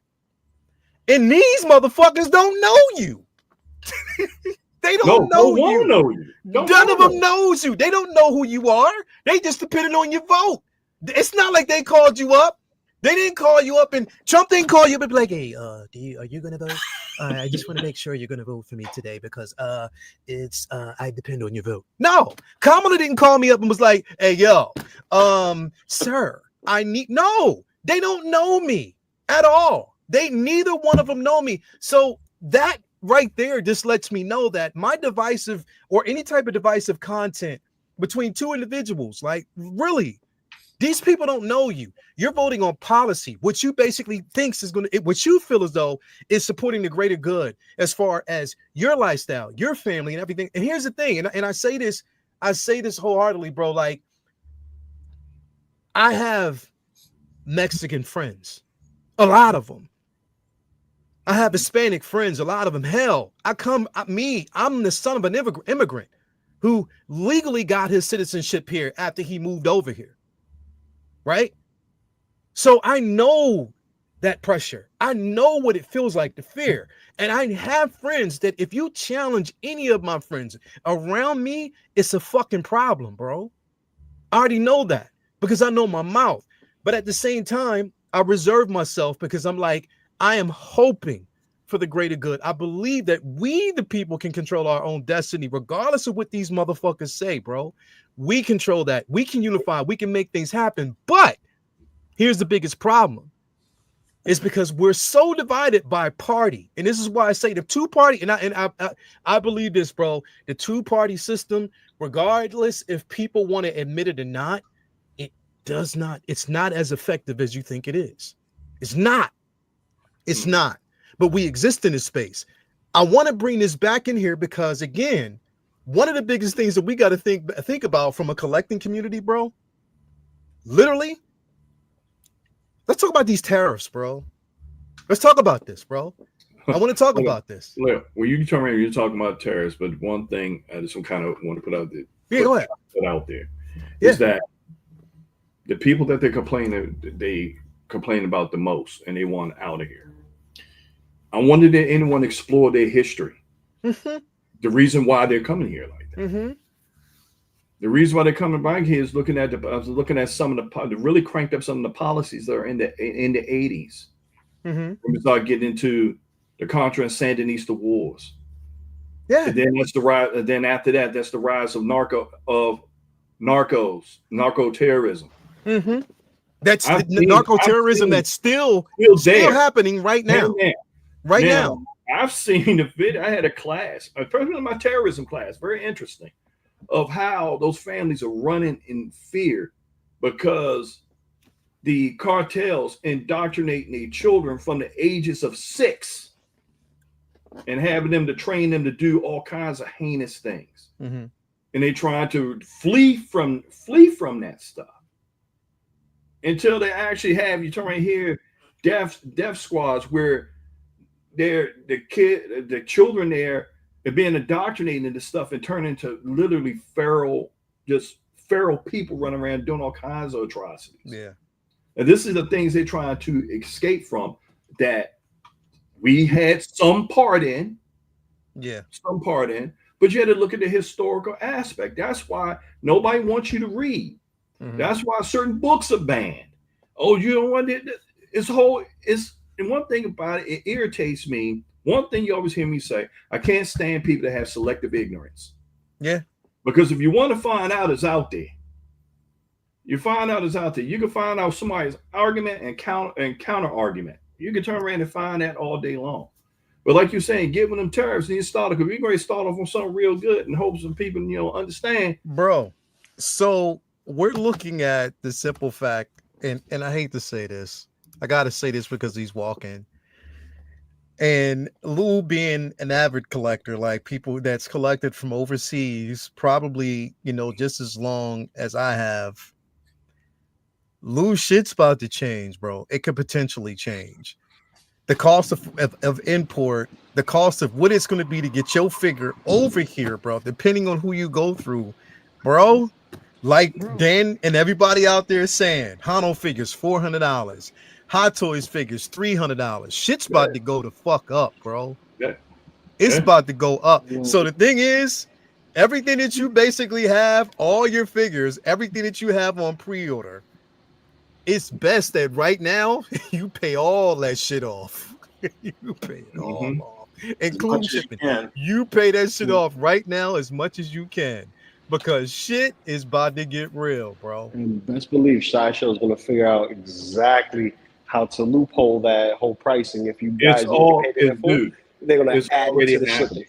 Speaker 1: And these motherfuckers don't know you. They don't know you. None of them knows you. They don't know who you are. They just depending on your vote. It's not like they called you up. They didn't call you up, and Trump didn't call you up and be like, hey, are you going to vote? I just want to make sure you're going to vote for me today, because I depend on your vote. No, Kamala didn't call me up and was like, hey, yo, sir, no, they don't know me at all. Neither one of them know me. So that right there just lets me know that my divisive, or any type of divisive content between two individuals, like, really, these people don't know you. You're voting on policy, which you basically thinks is what you feel as though is supporting the greater good as far as your lifestyle, your family, and everything. And here's the thing, and I say this wholeheartedly, bro. Like, I have Mexican friends, a lot of them. I have Hispanic friends, a lot of them. Hell, I'm the son of an immigrant who legally got his citizenship here after he moved over here. Right? So I know that pressure. I know what it feels like to fear. And I have friends that if you challenge any of my friends around me, it's a fucking problem, bro. I already know that because I know my mouth. But at the same time, I reserve myself because I'm like, I am hoping for the greater good. I believe that we, the people, can control our own destiny, regardless of what these motherfuckers say, bro. We control that. We can unify. We can make things happen. But here's the biggest problem. It's because we're so divided by party. And this is why I say the two-party, and I believe this, bro. The two-party system, regardless if people want to admit it or not, it's not as effective as you think it is. It's not. It's not. But we exist in this space. I want to bring this back in here because, again, one of the biggest things that we got to think about from a collecting community, bro, literally, let's talk about these tariffs, bro. Let's talk about this, bro. I want to talk about this.
Speaker 2: Look, when you turn around, you're talking about tariffs, but one thing I just kind of want to put out there,
Speaker 1: go ahead.
Speaker 2: Put out there is that the people that they complain about the most and they want out of here. I wonder did anyone explore their history? Mm-hmm. The reason why they're coming here like that. Mm-hmm. The reason why they're coming back here is looking at some of the really cranked up some of the policies that are in the 80s. Mm-hmm. When we start getting into the Contra and Sandinista wars. Yeah. And then that's the rise. And then after that, that's the rise of narco terrorism. Mm-hmm.
Speaker 1: That's narco terrorism that's still happening right now. Right now.
Speaker 2: I've seen a video. I had a class, a person in my terrorism class, very interesting, of how those families are running in fear because the cartels indoctrinating their children from the ages of 6 and having them to train them to do all kinds of heinous things.
Speaker 1: Mm-hmm.
Speaker 2: And they try to flee from that stuff until they actually have, you turn right here, death squads where the children there are being indoctrinated into stuff and turn into literally feral people running around doing all kinds of atrocities.
Speaker 1: Yeah.
Speaker 2: And this is the things they're trying to escape from, that we had some part in.
Speaker 1: Yeah.
Speaker 2: Some part in. But you had to look at the historical aspect. That's why nobody wants you to read. Mm-hmm. That's why certain books are banned. Oh, you don't want it. And one thing about it, it irritates me. One thing you always hear me say, I can't stand people that have selective ignorance.
Speaker 1: Yeah.
Speaker 2: Because if you want to find out, it's out there. You find out it's out there. You can find out somebody's argument and counter argument. You can turn around and find that all day long. But like you're saying, giving them tariffs, and you start, because we're going to start off on something real good and hope some people, understand.
Speaker 1: Bro, so we're looking at the simple fact, and I hate to say this. I got to say this because he's walking. And Lou being an avid collector, like people that's collected from overseas, probably, just as long as I have. Lou's shit's about to change, bro. It could potentially change. The cost of import, the cost of what it's going to be to get your figure over here, bro, depending on who you go through, bro. Like Dan and everybody out there is saying, Hano figures $400, Hot Toys figures $300. Shit's about to go the fuck up, bro.
Speaker 2: Yeah.
Speaker 1: It's about to go up. So the thing is, everything that you basically have, all your figures, everything that you have on pre-order, it's best that right now you pay all that shit off. You pay it all off, including shipping. You pay that shit off right now as much as you can, because shit is about to get real, bro.
Speaker 3: And best believe Sideshow is going to figure out exactly how to loophole that whole pricing. If you guys paid it in full, they're going to add it to the shipping.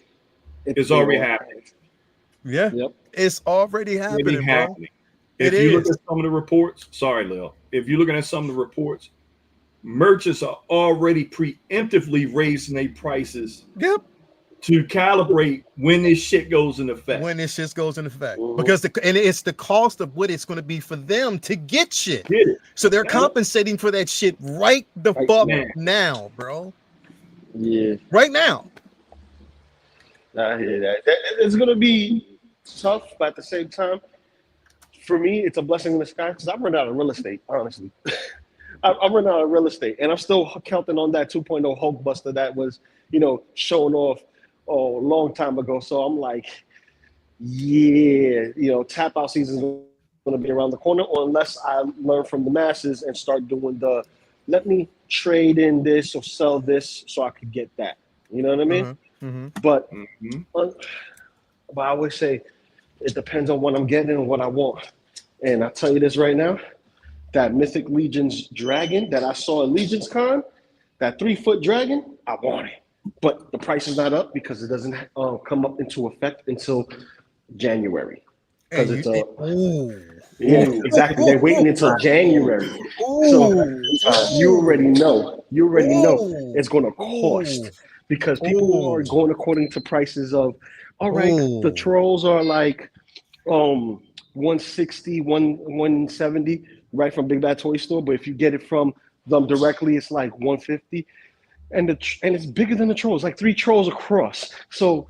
Speaker 2: It's already happening.
Speaker 1: Yeah.
Speaker 3: Yep.
Speaker 1: It's already happening, bro.
Speaker 2: If you look at some of the reports, sorry, Lil. If you're looking at some of the reports, merchants are already preemptively raising their prices.
Speaker 1: Yep.
Speaker 2: To calibrate when this shit goes into effect.
Speaker 1: Because it's the cost of what it's going to be for them to get shit. So they're compensating for that shit right now, bro.
Speaker 3: Yeah.
Speaker 1: Right now.
Speaker 3: I hear that. It's going to be tough, but at the same time, for me, it's a blessing in the sky because I've run out of real estate, honestly. I've run out of real estate, and I'm still counting on that 2.0 Hulkbuster that was, showing off a long time ago. So I'm like, tap out season is going to be around the corner, or unless I learn from the masses and start doing let me trade in this or sell this so I could get that. You know what I mean? Mm-hmm. But I always say it depends on what I'm getting and what I want. And I tell you this right now, that Mythic Legion's dragon that I saw at Legion's Con, that 3-foot dragon, I want it. But the price is not up because it doesn't come up into effect until January. Because it's exactly. They're waiting until January. So you already know it's going to cost because people are going according to prices of, all right, the trolls are like 160, 170 right from Big Bad Toy Store. But if you get it from them directly, it's like 150. And it's bigger than the trolls, like 3 trolls across. So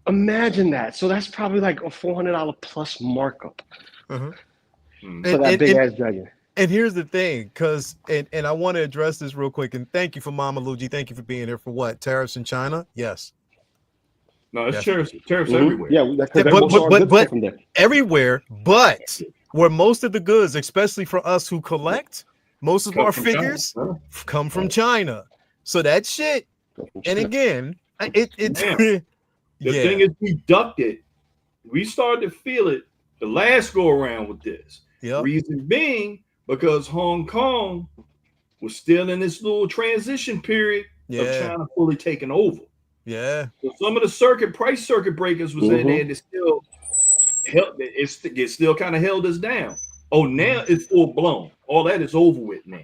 Speaker 3: imagine that. So that's probably like a $400 plus markup for that big ass dragon.
Speaker 1: And here's the thing, and I want to address this real quick. And thank you for Mama Luigi. Thank you for being here. For what? Tariffs in China? Yes.
Speaker 2: No, it's tariffs everywhere.
Speaker 3: Yeah,
Speaker 1: but everywhere. But where most of the goods, especially for us who collect, most of our figures come from China. So that shit, and again, the
Speaker 2: thing is, we ducked it. We started to feel it the last go around with this.
Speaker 1: Yep.
Speaker 2: Reason being, because Hong Kong was still in this little transition period of China fully taking over.
Speaker 1: Yeah.
Speaker 2: So some of the price circuit breakers was in there, and it still kind of held us down. Oh, now it's full blown. All that is over with now.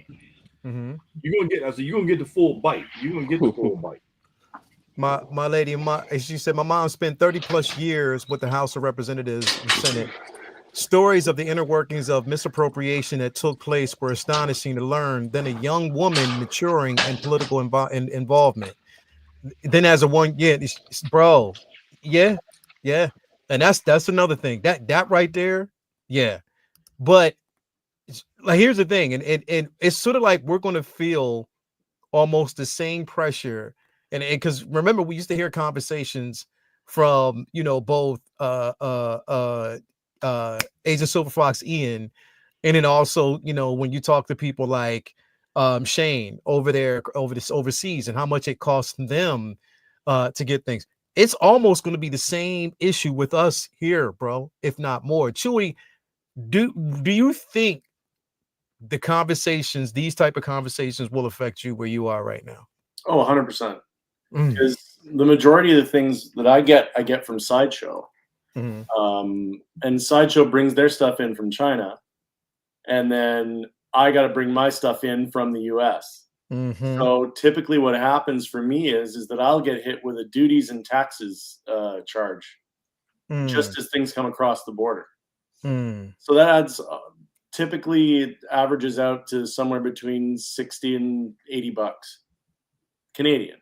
Speaker 2: You're gonna get the full bite. You're gonna get the full bite.
Speaker 1: My lady, she said my mom spent 30 plus years with the House of Representatives and Senate. Stories of the inner workings of misappropriation that took place were astonishing to learn. Then a young woman maturing in political involvement. Then as a one, bro, yeah, and that's another thing. That right there, yeah. But like, here's the thing, and it's sort of like we're going to feel almost the same pressure, and because remember we used to hear conversations from both Agent Silver Fox Ian, and then also when you talk to people like Shane over there overseas and how much it costs them to get things. It's almost going to be the same issue with us here, bro, if not more. Chewy, do you think these type of conversations will affect you where you are right now?
Speaker 4: Oh, 100%. Because the majority of the things that I get from Sideshow. And Sideshow brings their stuff in from China, and then I got to bring my stuff in from the US. So typically what happens for me is that I'll get hit with a duties and taxes charge just as things come across the border. So that adds typically it averages out to somewhere between 60 and 80 bucks Canadian.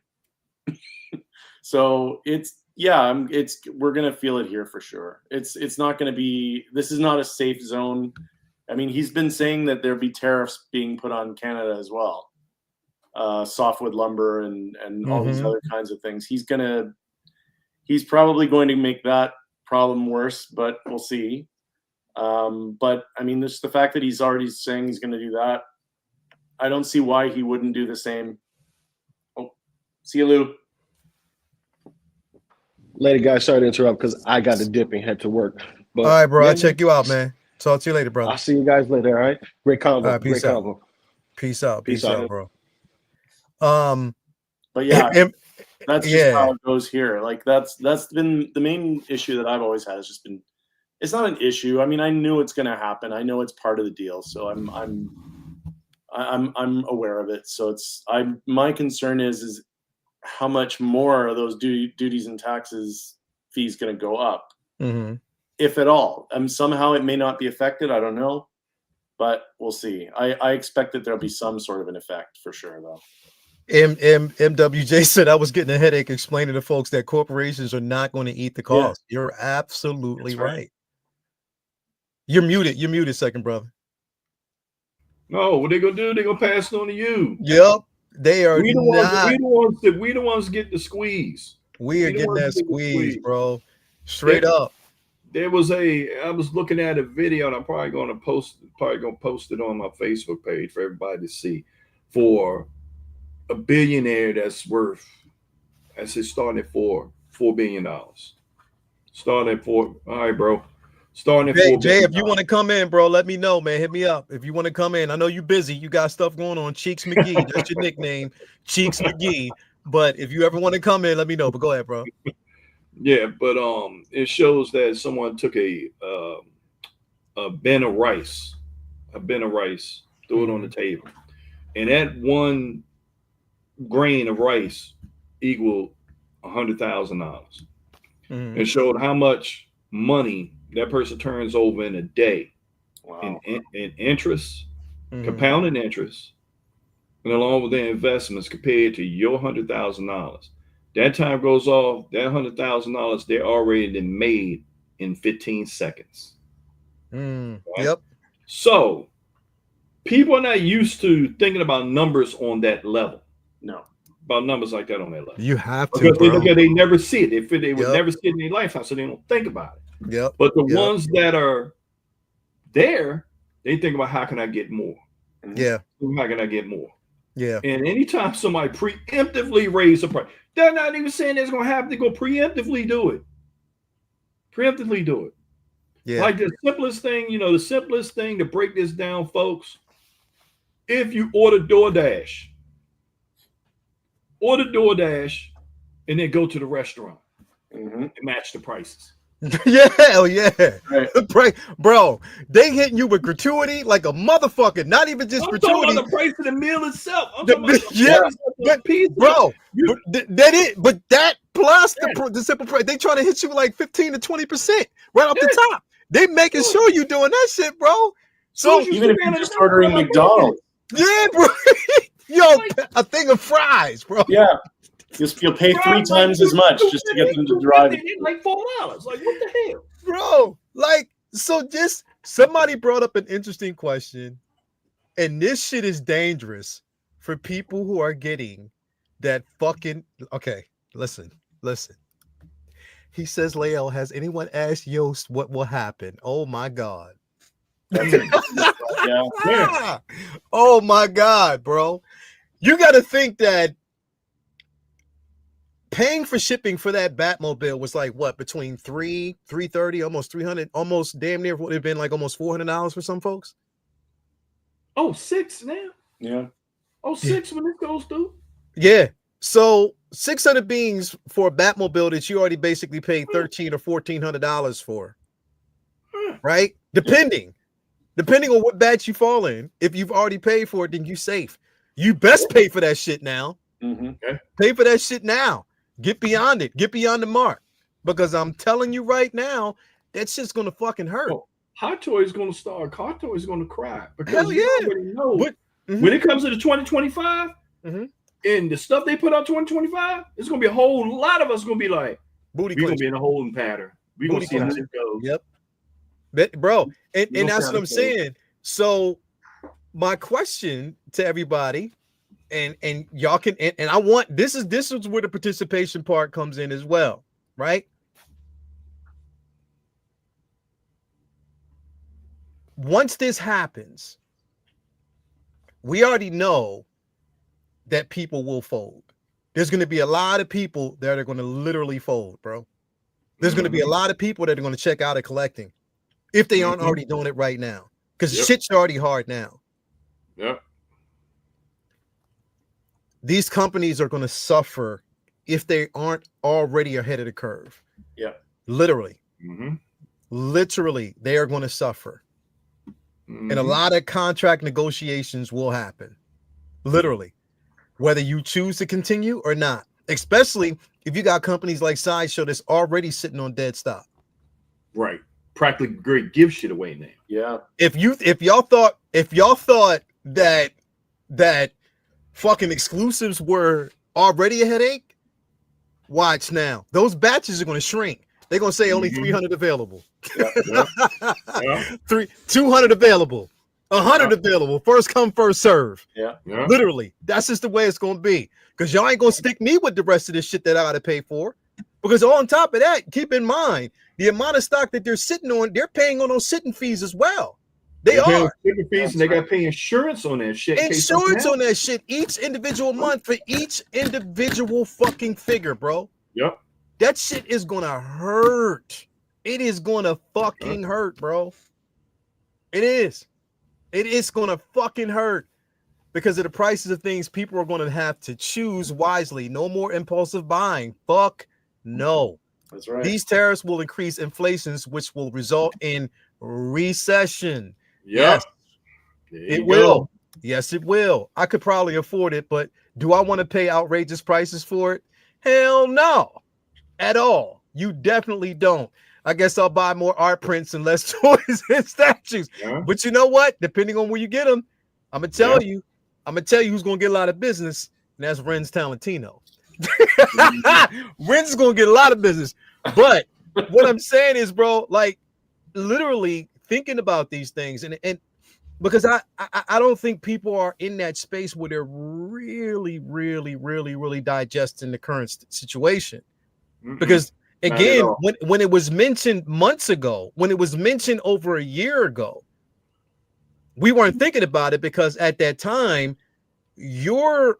Speaker 4: So we're going to feel it here for sure. It's not going to be, this is not a safe zone. I mean, he's been saying that there'll be tariffs being put on Canada as well. Softwood lumber and all these other kinds of things. He's probably going to make that problem worse, but we'll see. But I mean, just the fact that he's already saying he's going to do that, I don't see why he wouldn't do the same. Oh, see you, Lou.
Speaker 3: Later, guys. Sorry to interrupt because I got to dip and head to work. But,
Speaker 1: all right, bro. I'll check you out, man. Talk to you later, brother.
Speaker 3: I'll see you guys later. All right. Great combo.
Speaker 1: Right, peace
Speaker 3: Great
Speaker 1: out.
Speaker 3: combo.
Speaker 1: Peace out, bro.
Speaker 4: But yeah, that's just how it goes here. Like that's been the main issue that I've always had. Has just been, it's not an issue. I mean, I knew it's going to happen. I know it's part of the deal, so I'm aware of it. So my concern is how much more of those duties and taxes fees going to go up, if at all. Somehow it may not be affected. I don't know, but we'll see. I expect that there'll be some sort of an effect for sure, though.
Speaker 1: MWJ said I was getting a headache explaining to folks that corporations are not going to eat the cost. Yeah. You're absolutely right. You're muted, second brother.
Speaker 2: No, what they gonna do? They gonna pass it on to you.
Speaker 1: Yep, they are.
Speaker 2: We the ones get the squeeze.
Speaker 1: We are getting that squeeze, bro. Straight up.
Speaker 2: I was looking at a video, and I'm probably gonna post it on my Facebook page for everybody to see, for a billionaire that's worth, starting at $4 billion. Starting at $4. All right, bro. Starting at $4 billion.
Speaker 1: Jay, if you want to come in, bro, let me know, man. Hit me up if you want to come in. I know you're busy. You got stuff going on. Cheeks McGee, that's your nickname, Cheeks McGee. But if you ever want to come in, let me know. But go ahead, bro.
Speaker 2: Yeah, but it shows that someone took a bin of rice, threw it on the table, and that one grain of rice equaled $100,000. It showed how much money that person turns over in a day. Wow. in interest, compounded interest, and along with their investments compared to your $100,000. That time goes off, that $100,000 they're already been made in 15 seconds. Right?
Speaker 1: Yep.
Speaker 2: So people are not used to thinking about numbers on that level.
Speaker 4: No.
Speaker 2: About numbers like that on that level.
Speaker 1: You have to,
Speaker 2: because they never see it. They would never see it in their lifetime, so they don't think about it.
Speaker 1: Yep.
Speaker 2: But the ones that are there, they think about how can I get more?
Speaker 1: Yeah.
Speaker 2: How can I get more?
Speaker 1: Yeah.
Speaker 2: And anytime somebody preemptively raise the price, they're not even saying it's going to happen. They go preemptively do it. Preemptively do it. Yeah. Like the simplest thing to break this down, folks. If you order DoorDash, and then go to the restaurant and match the prices.
Speaker 1: Yeah, hell yeah.
Speaker 4: Right.
Speaker 1: Bro, they hitting you with gratuity like a motherfucker. Not even just
Speaker 2: I'm
Speaker 1: gratuity.
Speaker 2: talking about the price of the meal itself. I'm talking about the
Speaker 1: Yeah,
Speaker 2: price of the
Speaker 1: but
Speaker 2: pizza.
Speaker 1: bro,
Speaker 2: You-
Speaker 1: but that plus
Speaker 2: Yeah.
Speaker 1: the simple price, they trying to hit you like 15 to 20% right off the
Speaker 2: Yeah.
Speaker 1: top. They making sure you doing that shit, bro. So
Speaker 2: Soon as you
Speaker 4: Even
Speaker 2: sit
Speaker 4: if
Speaker 2: down
Speaker 4: you're
Speaker 2: and
Speaker 4: just ordering McDonald's,
Speaker 1: yeah, bro. Yo, a thing of fries, bro.
Speaker 4: yeah, you'll pay 3 times as much just to get them to drive.
Speaker 2: Like $4. Like what the hell,
Speaker 1: Bro? Like, so just somebody brought up an interesting question, and this shit is dangerous for people who are getting that fucking okay. Listen. He says, Lael, has anyone asked Yost what will happen? Oh my god.
Speaker 4: Yeah.
Speaker 1: Oh my god, bro. You got to think that paying for shipping for that Batmobile was like what, between $330, almost 300, almost damn near would have been like almost $400 for some folks.
Speaker 2: Oh, 6 now.
Speaker 4: Yeah.
Speaker 2: Oh, 6 when this goes through.
Speaker 1: Yeah. So 600 beans for a Batmobile that you already basically paid $1,300 or $1,400 for, right? Depending on what batch you fall in. If you've already paid for it, then you safe. You best pay for that shit now.
Speaker 4: Mm-hmm.
Speaker 2: Okay.
Speaker 1: Pay for that shit now. Get beyond it. Get beyond the mark. Because I'm telling you right now, that shit's gonna fucking hurt.
Speaker 2: Oh, Hot Toy is gonna start. Hot Toy is gonna cry because
Speaker 1: Hell
Speaker 2: you
Speaker 1: yeah.
Speaker 2: already know
Speaker 1: But,
Speaker 2: when it comes to the 2025 and the stuff they put out 2025, it's gonna be a whole lot of us gonna be like,
Speaker 1: booty
Speaker 2: we're gonna
Speaker 1: clench.
Speaker 2: be in a holding pattern. We're gonna see how this goes.
Speaker 1: Yep. Bro, and that's what I'm saying. So my question to everybody, and y'all can, and I want this is where the participation part comes in as well, right? Once this happens, we already know that people will fold. There's going to be a lot of people that are going to literally fold, bro. There's going to be a lot of people that are going to check out of collecting if they aren't already doing it right now, because shit's already hard now.
Speaker 2: Yep.
Speaker 1: These companies are going to suffer if they aren't already ahead of the curve.
Speaker 4: Yeah.
Speaker 1: Literally, they are going to suffer. And a lot of contract negotiations will happen. Literally, whether you choose to continue or not, especially if you got companies like Sideshow that's already sitting on dead stop.
Speaker 2: Right. Practically great give shit away now.
Speaker 4: Yeah.
Speaker 1: If y'all thought that fucking exclusives were already a headache, watch now. Those batches are going to shrink. They're going to say only 300 available. 200 available. 100 available. First come, first serve.
Speaker 4: Yeah.
Speaker 1: Literally. That's just the way it's going to be. Because y'all ain't going to stick me with the rest of this shit that I got to pay for. Because on top of that, keep in mind, the amount of stock that they're sitting on, they're paying on those sitting fees as well. They are.
Speaker 2: Fees and they got to pay insurance on that shit.
Speaker 1: Insurance on that shit each individual month for each individual fucking figure, bro.
Speaker 2: Yep.
Speaker 1: That shit is going to hurt. It is going to fucking hurt, bro. It is. It is going to fucking hurt because of the prices of things. People are going to have to choose wisely. No more impulsive buying. Fuck no.
Speaker 4: That's right.
Speaker 1: These tariffs will increase inflations, which will result in recession.
Speaker 2: Yep.
Speaker 1: Yes, it will. Yes, it will. I could probably afford it, but do I want to pay outrageous prices for it? Hell no. At all. You definitely don't. I guess I'll buy more art prints and less toys and statues. Yeah. But you know what? Depending on where you get them, I'm gonna tell you who's gonna get a lot of business, and that's Ren's Talentino. Ren's gonna get a lot of business. But what I'm saying is, bro, like literally thinking about these things, and because I don't think people are in that space where they're really digesting the current situation. Because again, when it was mentioned months ago, when it was mentioned over a year ago, we weren't thinking about it because at that time, your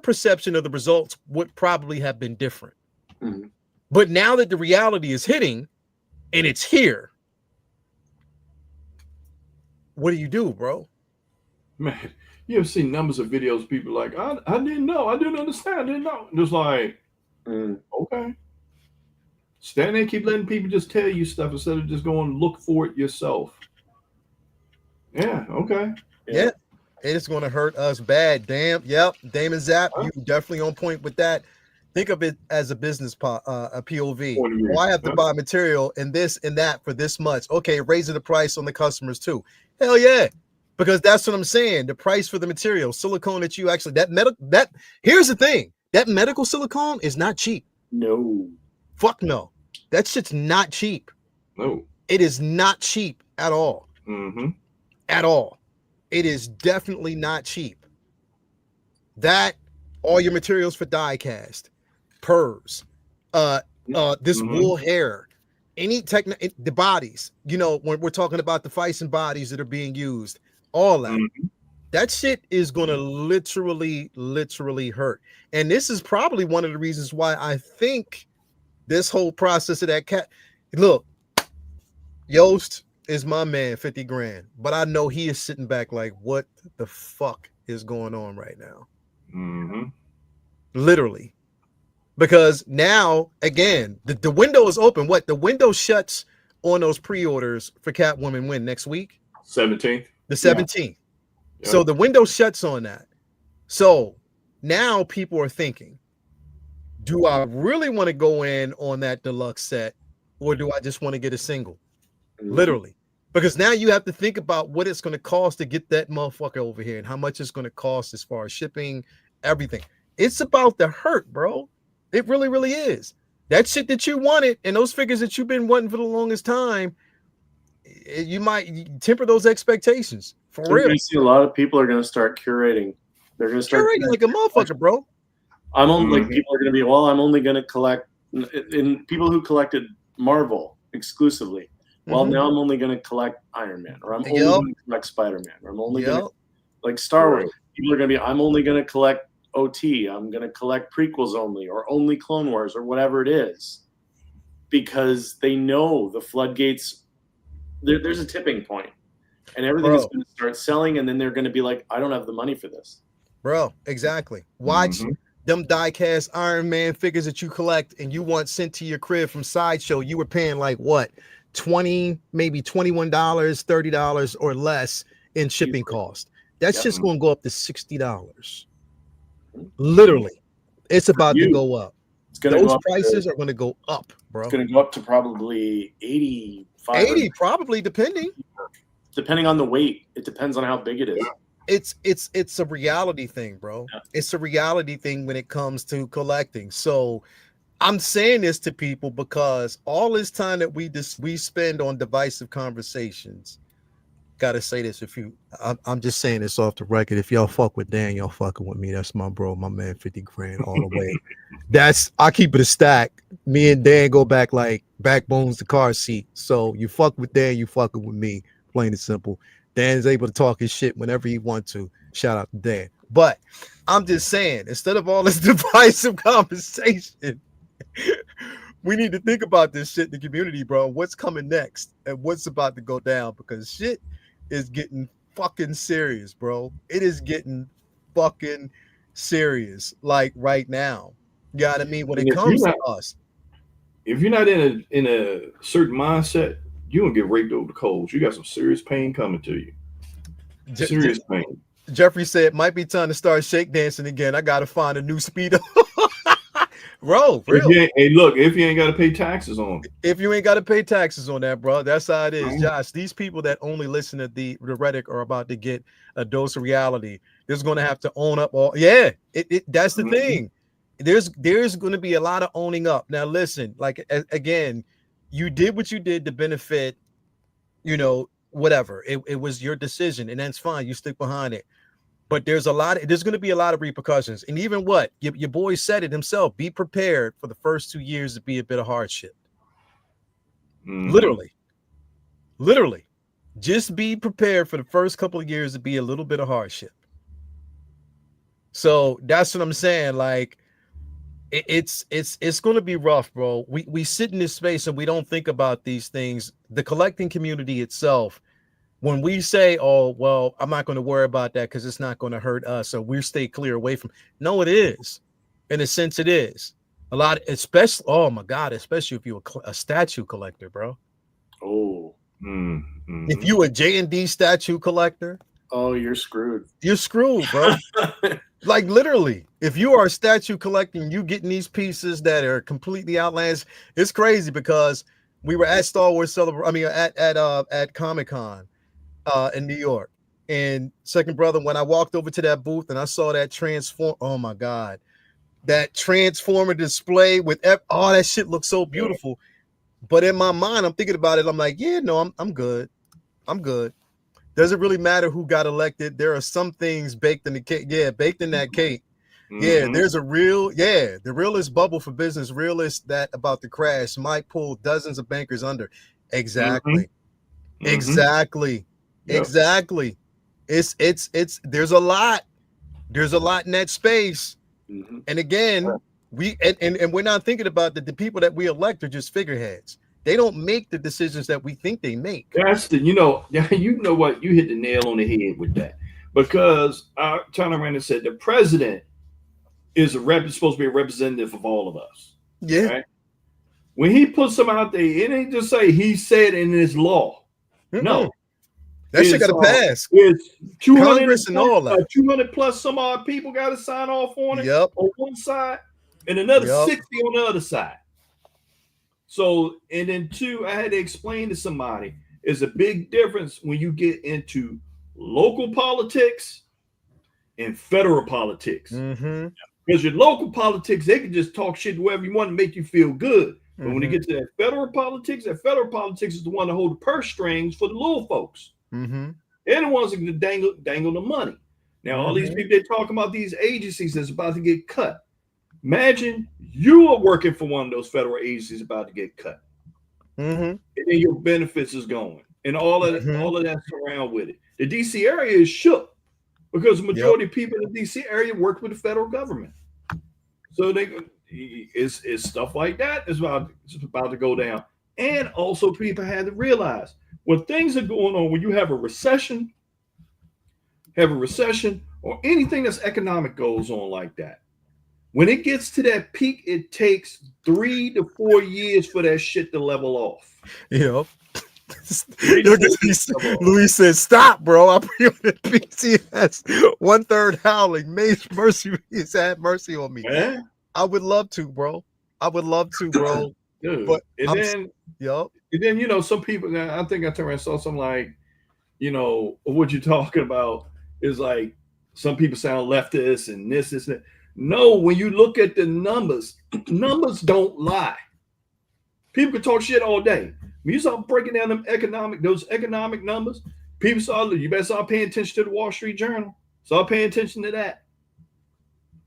Speaker 1: perception of the results would probably have been different. But now that the reality is hitting and it's here, what do you do, bro?
Speaker 2: Man, you ever seen numbers of videos? People like, I didn't know, I didn't understand, I didn't know. And it's like, okay. Stand there, keep letting people just tell you stuff instead of just going look for it yourself. Yeah, okay.
Speaker 1: Yeah. It's going to hurt us bad. Damn. Yep. Damon Zapp, you definitely on point with that. Think of it as a business a POV. Oh, I have to buy material and this and that for this much. Okay, raising the price on the customers too. Hell yeah. Because that's what I'm saying. The price for the material, silicone that you actually here's the thing. That medical silicone is not cheap.
Speaker 4: No.
Speaker 1: Fuck no. That shit's not cheap.
Speaker 2: No.
Speaker 1: It is not cheap at all.
Speaker 2: Mm-hmm.
Speaker 1: At all. It is definitely not cheap. That, all your materials for die cast, purrs, this wool hair, any the bodies, you know, when we're talking about the Fison bodies that are being used, all that. That shit is going to literally hurt. And this is probably one of the reasons why I think this whole process of that cat, look, Yost is my man, 50 grand, but I know he is sitting back like, what the fuck is going on right now? Literally. Because now, again, the window is open. What? The window shuts on those pre-orders for Catwoman when next week?
Speaker 2: 17th.
Speaker 1: The 17th.
Speaker 2: Yeah.
Speaker 1: So the window shuts on that. So now people are thinking, do I really want to go in on that deluxe set, or do I just want to get a single? Literally. Because now you have to think about what it's going to cost to get that motherfucker over here and how much it's going to cost as far as shipping, everything. It's about the hurt, bro. It really is. That shit that you wanted and those figures that you've been wanting for the longest time, you might temper those expectations for real.
Speaker 4: You see a lot of people are going to start curating. They're going to start
Speaker 1: curating like a motherfucker, bro.
Speaker 4: I'm only like people are going to be, well, I'm only going to collect, and people who collected Marvel exclusively. Well, now I'm only going to collect Iron Man, or I'm only going to collect Spider-Man, or I'm only going to like Star Wars. People are going to be, I'm only going to collect OT. I'm going to collect prequels only, or only Clone Wars, or whatever it is, because they know the floodgates. There's a tipping point, and everything is going to start selling, and then they're going to be like, I don't have the money for this,
Speaker 1: bro. Exactly. Watch them die-cast Iron Man figures that you collect and you want sent to your crib from Sideshow. You were paying like what? $20, maybe $21, $30 or less in shipping cost. That's just going to go up to $60. Literally, it's about to go up. Those prices are going to go up, bro.
Speaker 4: It's going to go up to probably 85.
Speaker 1: 80, probably, depending
Speaker 4: on the weight. It depends on how big it is.
Speaker 1: It's a reality thing, bro. It's a reality thing when it comes to collecting. So I'm saying this to people because all this time that we spend on divisive conversations, gotta say this, I'm just saying this off the record. If y'all fuck with Dan, y'all fucking with me. That's my bro, my man, 50 grand all the way. I keep it a stack. Me and Dan go back like backbones to car seat. So you fuck with Dan, you fucking with me. Plain and simple. Dan is able to talk his shit whenever he wants to. Shout out to Dan. But I'm just saying, instead of all this divisive conversation, we need to think about this shit in the community, bro. What's coming next and what's about to go down, because shit is getting fucking serious, bro. It is getting fucking serious, like right now. You know what I mean? When it comes to us,
Speaker 2: if you're not in a certain mindset, you're gonna get raped over the coals. You got some serious pain coming to you. Serious pain.
Speaker 1: Jeffrey said, might be time to start shake dancing again. I gotta find a new speedo. Bro, real.
Speaker 2: If you ain't got to pay taxes on it.
Speaker 1: If you ain't got to pay taxes on that, bro, that's how it is. Josh, these people that only listen to the rhetoric are about to get a dose of reality. They're going to have to own up all. Yeah, that's the thing. There's going to be a lot of owning up. Now, listen, like, again, you did what you did to benefit, whatever. It was your decision, and that's fine. You stick behind it. But there's going to be a lot of repercussions. And even what your boy said it himself, be prepared for the first 2 years to be a bit of hardship. Literally, just be prepared for the first couple of years to be a little bit of hardship. So that's what I'm saying. Like, it's going to be rough, bro. We sit in this space and we don't think about these things. The collecting community itself, when we say, oh, well, I'm not going to worry about that because it's not going to hurt us, so we stay clear away from. No, it is. In a sense, it is. A lot, especially, oh my God, especially if you're a statue collector, bro.
Speaker 4: Oh.
Speaker 1: If you a J&D statue collector,
Speaker 4: oh, you're screwed.
Speaker 1: You're screwed, bro. Like literally, if you are a statue collecting, you getting these pieces that are completely outlandish. It's crazy because we were at Star Wars celebration. I mean, at Comic-Con in New York. And second brother, when I walked over to that booth and I saw that oh my God, that transformer display with oh, that shit looks so beautiful. But in my mind, I'm thinking about it. I'm like, yeah, no, I'm good. I'm good. Doesn't really matter who got elected. There are some things baked in the cake. Yeah, baked in that cake. Yeah, there's the realest bubble for business, realist that about the crash might pull dozens of bankers under. Exactly. Exactly. Yep. Exactly. It's there's a lot in that space. And again, and we're not thinking about that the people that we elect are just figureheads. They don't make the decisions that we think they make.
Speaker 2: That's you know what, you hit the nail on the head with that, because I turned around and said the president is supposed to be a representative of all of us.
Speaker 1: Yeah.
Speaker 2: Right? When he puts them out there, it ain't just say he said in his law. No.
Speaker 1: That shit got to pass.
Speaker 2: It's 200
Speaker 1: Congress and all that.
Speaker 2: 200 plus some odd people got to sign off on it.
Speaker 1: Yep.
Speaker 2: On one side, and another 60 on the other side. So, and then two, I had to explain to somebody, there's a big difference when you get into local politics and federal politics. Because your local politics, they can just talk shit to whoever you want to make you feel good. But when you get to that federal politics is the one to hold the purse strings for the little folks. They're the ones that can dangle the money. Now, all these people, they're talking about these agencies that's about to get cut. Imagine you are working for one of those federal agencies about to get cut. And then your benefits is going. And all of that's around with it. The DC area is shook because the majority of people in the DC area work with the federal government. So it's stuff like that is about to go down. And also people had to realize when things are going on, when you have a recession or anything that's economic goes on like that, when it gets to that peak, it takes 3 to 4 years for that shit to level off.
Speaker 1: Yep. Louis says, "Stop, bro! I'm pre-ordered PCS 1/3 howling. May mercy, he's had mercy on me.
Speaker 2: Man.
Speaker 1: I would love to, bro. I would love to, bro.
Speaker 2: Dude.
Speaker 1: But
Speaker 2: and then some people. I think I turned around and saw something like, what you're talking about is like some people sound leftist and this and that. No, when you look at the numbers, numbers don't lie. People can talk shit all day. When you start breaking down those economic numbers, you better start paying attention to the Wall Street Journal. Start paying attention to that.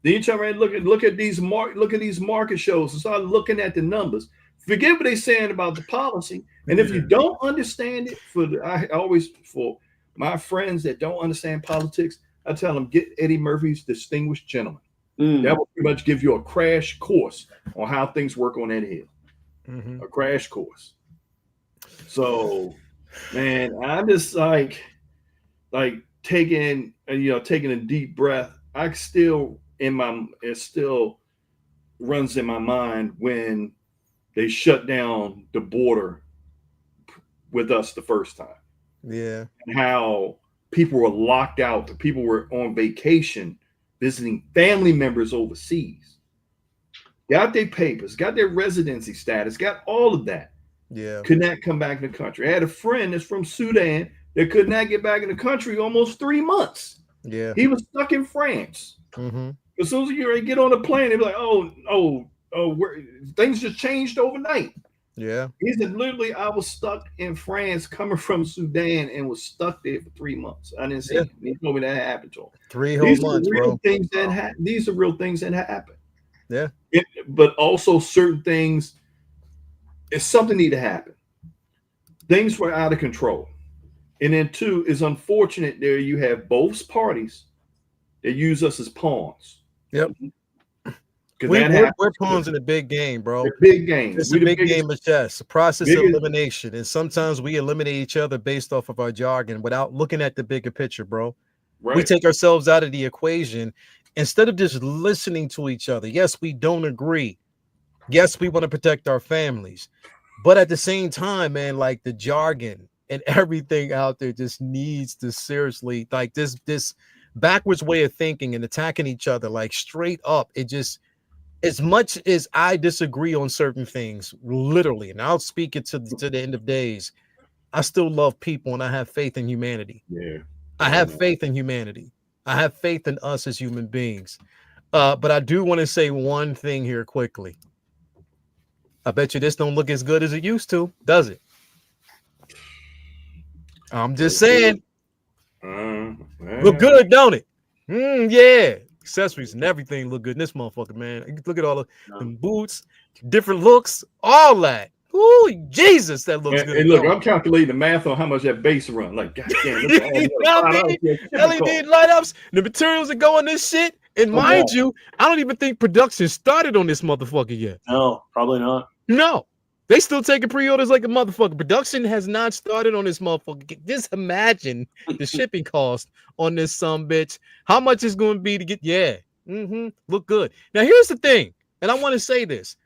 Speaker 2: Then you turn around and look at these market shows and start looking at the numbers. Forget what they're saying about the policy. And if you don't understand it, for my friends that don't understand politics, I tell them, get Eddie Murphy's Distinguished Gentleman. That will pretty much give you a crash course on how things work on that hill. A crash course. So, man, I'm just like taking a deep breath. It still runs in my mind when they shut down the border with us the first time.
Speaker 1: Yeah.
Speaker 2: And how people were locked out. The people were on vacation, visiting family members overseas. Got their papers, got their residency status, got all of that.
Speaker 1: Yeah.
Speaker 2: Could not come back in the country. I had a friend that's from Sudan that could not get back in the country almost 3 months.
Speaker 1: Yeah.
Speaker 2: He was stuck in France. As soon as you get on a plane, they'd be like, things just changed overnight.
Speaker 1: Yeah.
Speaker 2: He said, literally, I was stuck in France coming from Sudan and was stuck there for 3 months. I didn't see him. He told me that happened to him.
Speaker 1: 3 whole months, bro.
Speaker 2: These are real things that happen.
Speaker 1: Yeah.
Speaker 2: But also certain things, if something need to happen. Things were out of control. And then two, it's unfortunate there you have both parties that use us as pawns.
Speaker 1: Yep. We're pawns in a big game, bro.
Speaker 2: The big game.
Speaker 1: It's a big game of chess, a process of elimination. And sometimes we eliminate each other based off of our jargon without looking at the bigger picture, bro. Right. We take ourselves out of the equation instead of just listening to each other. Yes, we don't agree, Yes, we want to protect our families, but at the same time, man, like the jargon and everything out there just needs to seriously, like this backwards way of thinking and attacking each other, like straight up. It just, as much as I disagree on certain things, literally, and I'll speak it to the end of days, I still love people and I have faith in humanity.
Speaker 2: Yeah.
Speaker 1: I have faith in humanity. I have faith in us as human beings. But I do want to say one thing here quickly. I bet you this don't look as good as it used to, does it? I'm just saying. Look good, don't it? Yeah. Accessories and everything look good in this motherfucker, man. Look at all of them boots, different looks, all that. Ooh, Jesus, that looks good.
Speaker 2: And look, I'm calculating the math on how much that base run. Like, goddamn,
Speaker 1: LED light ups, the materials that go on this shit. And mind you, I don't even think production started on this motherfucker yet.
Speaker 4: No, probably not.
Speaker 1: No, they still taking pre-orders like a motherfucker. Production has not started on this motherfucker. Just imagine the shipping cost on this bitch. How much it's going to be to get? Yeah, look good. Now here's the thing, and I want to say this.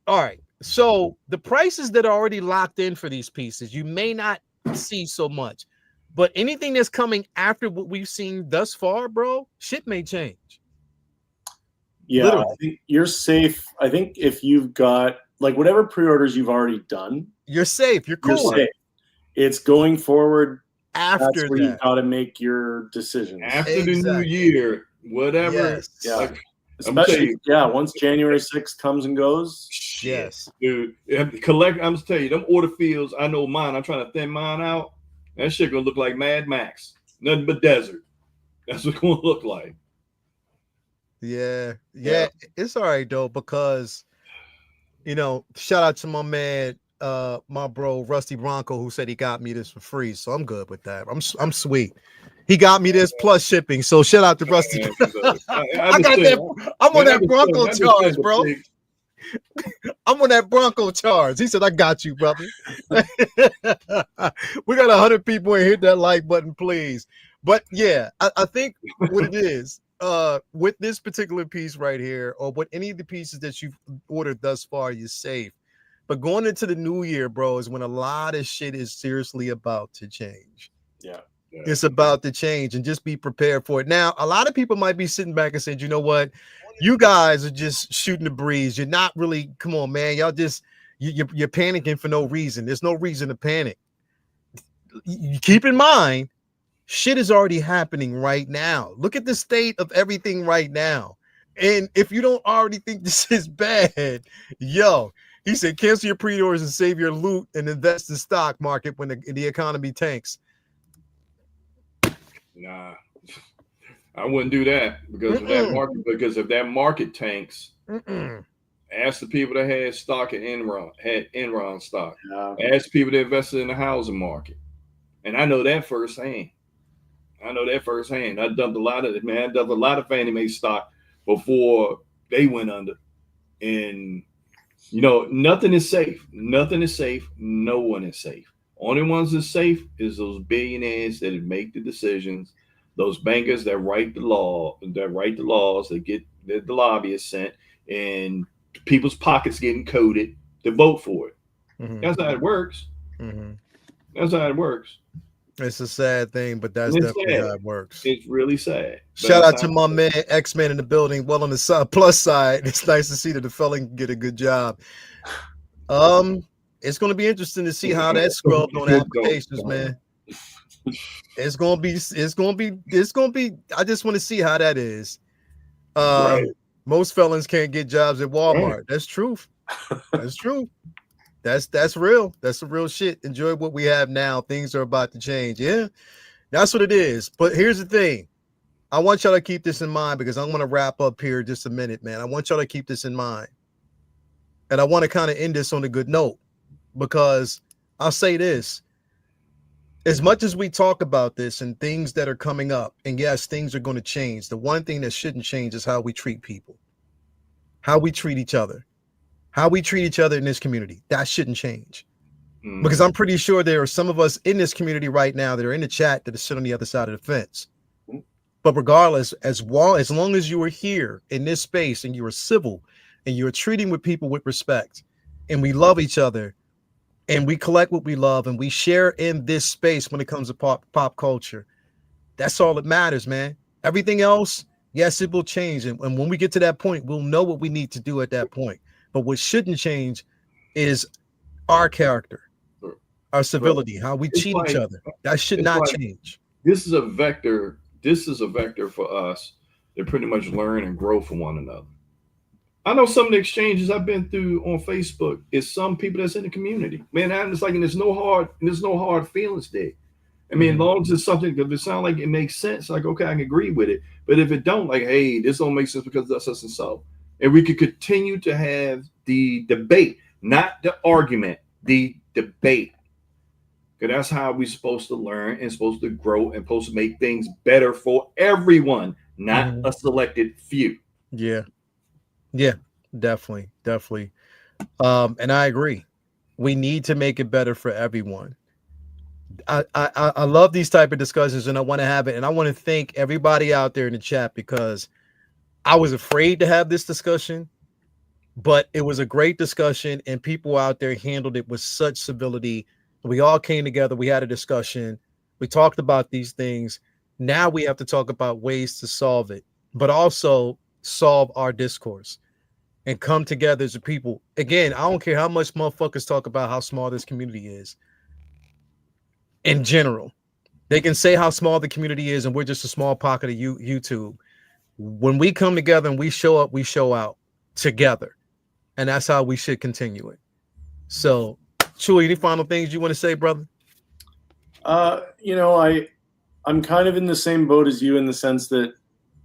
Speaker 1: All right. So the prices that are already locked in for these pieces, you may not see so much, but anything that's coming after what we've seen thus far, bro, shit may change.
Speaker 4: Yeah,
Speaker 1: literally.
Speaker 4: I think you're safe. I think if you've got like whatever pre-orders you've already done,
Speaker 1: you're safe. You're cool.
Speaker 4: You're safe. It's going forward
Speaker 1: after
Speaker 4: that's where you've got to make your decisions.
Speaker 2: After the new year, whatever.
Speaker 1: Yes.
Speaker 4: Yeah.
Speaker 2: Like,
Speaker 4: especially once January 6th comes and goes.
Speaker 1: Yes,
Speaker 2: dude. Collect. I'm just telling you, them order fields. I know mine. I'm trying to thin mine out. That shit gonna look like Mad Max. Nothing but desert. That's what it's gonna look like.
Speaker 1: Yeah. It's all right though, because shout out to my man, my bro Rusty Bronco, who said he got me this for free. So I'm good with that. I'm sweet. He got me this plus shipping. So shout out to Rusty. I got that. I'm on that Bronco charge, bro. I'm on that Bronco charge. He said, I got you, brother. We got 100 people in. Hit that like button, please. But yeah, I think what it is, with this particular piece right here, or with any of the pieces that you've ordered thus far, you're safe. But going into the new year, bro, is when a lot of shit is seriously about to change.
Speaker 4: Yeah.
Speaker 1: It's about to change, and just be prepared for it. Now, a lot of people might be sitting back and saying, you know what? You guys are just shooting the breeze. You're not really, come on, man. Y'all just, you're panicking for no reason. There's no reason to panic. You keep in mind, shit is already happening right now. Look at the state of everything right now. And if you don't already think this is bad, he said, cancel your pre-orders and save your loot and invest in stock market when the economy tanks.
Speaker 2: Nah, I wouldn't do that because if that market tanks, ask the people that had stock at Enron stock. Ask the people that invested in the housing market, and I know that firsthand. I dumped a lot of Fannie Mae stock before they went under, and nothing is safe. Nothing is safe. No one is safe. Only ones that's safe is those billionaires that make the decisions, those bankers that write the laws, that get the lobbyists sent, and people's pockets getting coded to vote for it. That's how it works. That's how it works.
Speaker 1: It's a sad thing, but that's definitely how it works.
Speaker 2: It's really sad.
Speaker 1: Shout out to my man, X-Man in the building. Well, on the plus side, it's nice to see that the fella can get a good job. It's going to be interesting to see how that scrubbed on applications, man. It's going to be, I just want to see how that is. Most felons can't get jobs at Walmart. Right. That's truth. That's true. That's real. That's the real shit. Enjoy what we have now. Things are about to change. Yeah, that's what it is. But here's the thing. I want y'all to keep this in mind, because I'm going to wrap up here just a minute, man. I want y'all to keep this in mind. And I want to kind of end this on a good note. Because I'll say this, as much as we talk about this and things that are coming up, and yes, things are going to change, the one thing that shouldn't change is how we treat people, how we treat each other, in this community. That shouldn't change. Because I'm pretty sure there are some of us in this community right now that are in the chat that are sitting on the other side of the fence. But regardless, as long as you are here in this space and you are civil and you're treating with people with respect, and we love each other, and we collect what we love, and we share in this space when it comes to pop culture, that's all that matters, man. Everything else, yes, it will change. And when we get to that point, we'll know what we need to do at that point. But what shouldn't change is our character, our civility, how we treat each other. That should not change.
Speaker 2: This is a vector. This is a vector for us to pretty much learn and grow from one another. I know some of the exchanges I've been through on Facebook is some people that's in the community. Man, it's like, and there's no hard feelings there. I mean, as long as it's something, if it sounds like it makes sense, like, okay, I can agree with it. But if it don't, like, hey, this don't make sense because that's us and so. And we could continue to have the debate, not the argument, the debate. Because that's how we're supposed to learn and supposed to grow and supposed to make things better for everyone, not a selected few.
Speaker 1: Yeah. Yeah, definitely. And I agree. We need to make it better for everyone. I love these type of discussions, and I want to have it. And I want to thank everybody out there in the chat, because I was afraid to have this discussion, but it was a great discussion, and people out there handled it with such civility. We all came together. We had a discussion. We talked about these things. Now we have to talk about ways to solve it, but also solve our discourse and come together as a people. Again, I don't care how much motherfuckers talk about how small this community is. In general, they can say how small the community is, and we're just a small pocket of YouTube. When we come together and we show up, we show out together, and that's how we should continue it. So, Chewy, any final things you want to say, brother?
Speaker 4: You know, I'm kind of in the same boat as you, in the sense that,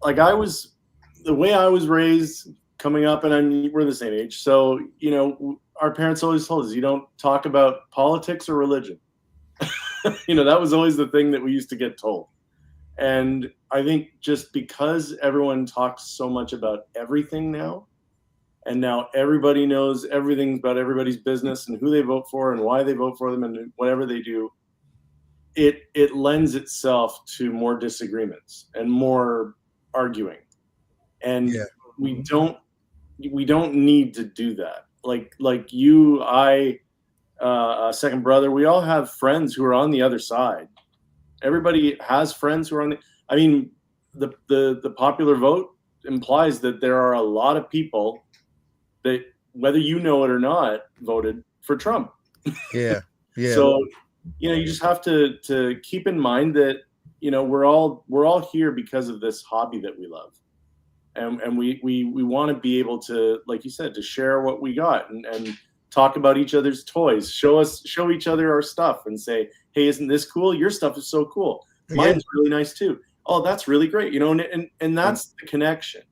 Speaker 4: like, the way I was raised coming up, and we're the same age. So, you know, our parents always told us, you don't talk about politics or religion. You know, that was always the thing that we used to get told. And I think just because everyone talks so much about everything now, and now everybody knows everything about everybody's business and who they vote for and why they vote for them and whatever they do, it lends itself to more disagreements and more arguing. And we don't need to do that. Like you, I, second brother, we all have friends who are on the other side. Everybody has friends who are on the, I mean, the popular vote implies that there are a lot of people that, whether you know it or not, voted for Trump.
Speaker 1: Yeah.
Speaker 4: So, you know, you just have to keep in mind that, you know, we're all here because of this hobby that we love. And we want to be able to, like you said, to share what we got and talk about each other's toys, show each other our stuff, and say, hey, isn't this cool? Your stuff is so cool. Mine's really nice too. Oh, that's really great. You know, and that's the connection.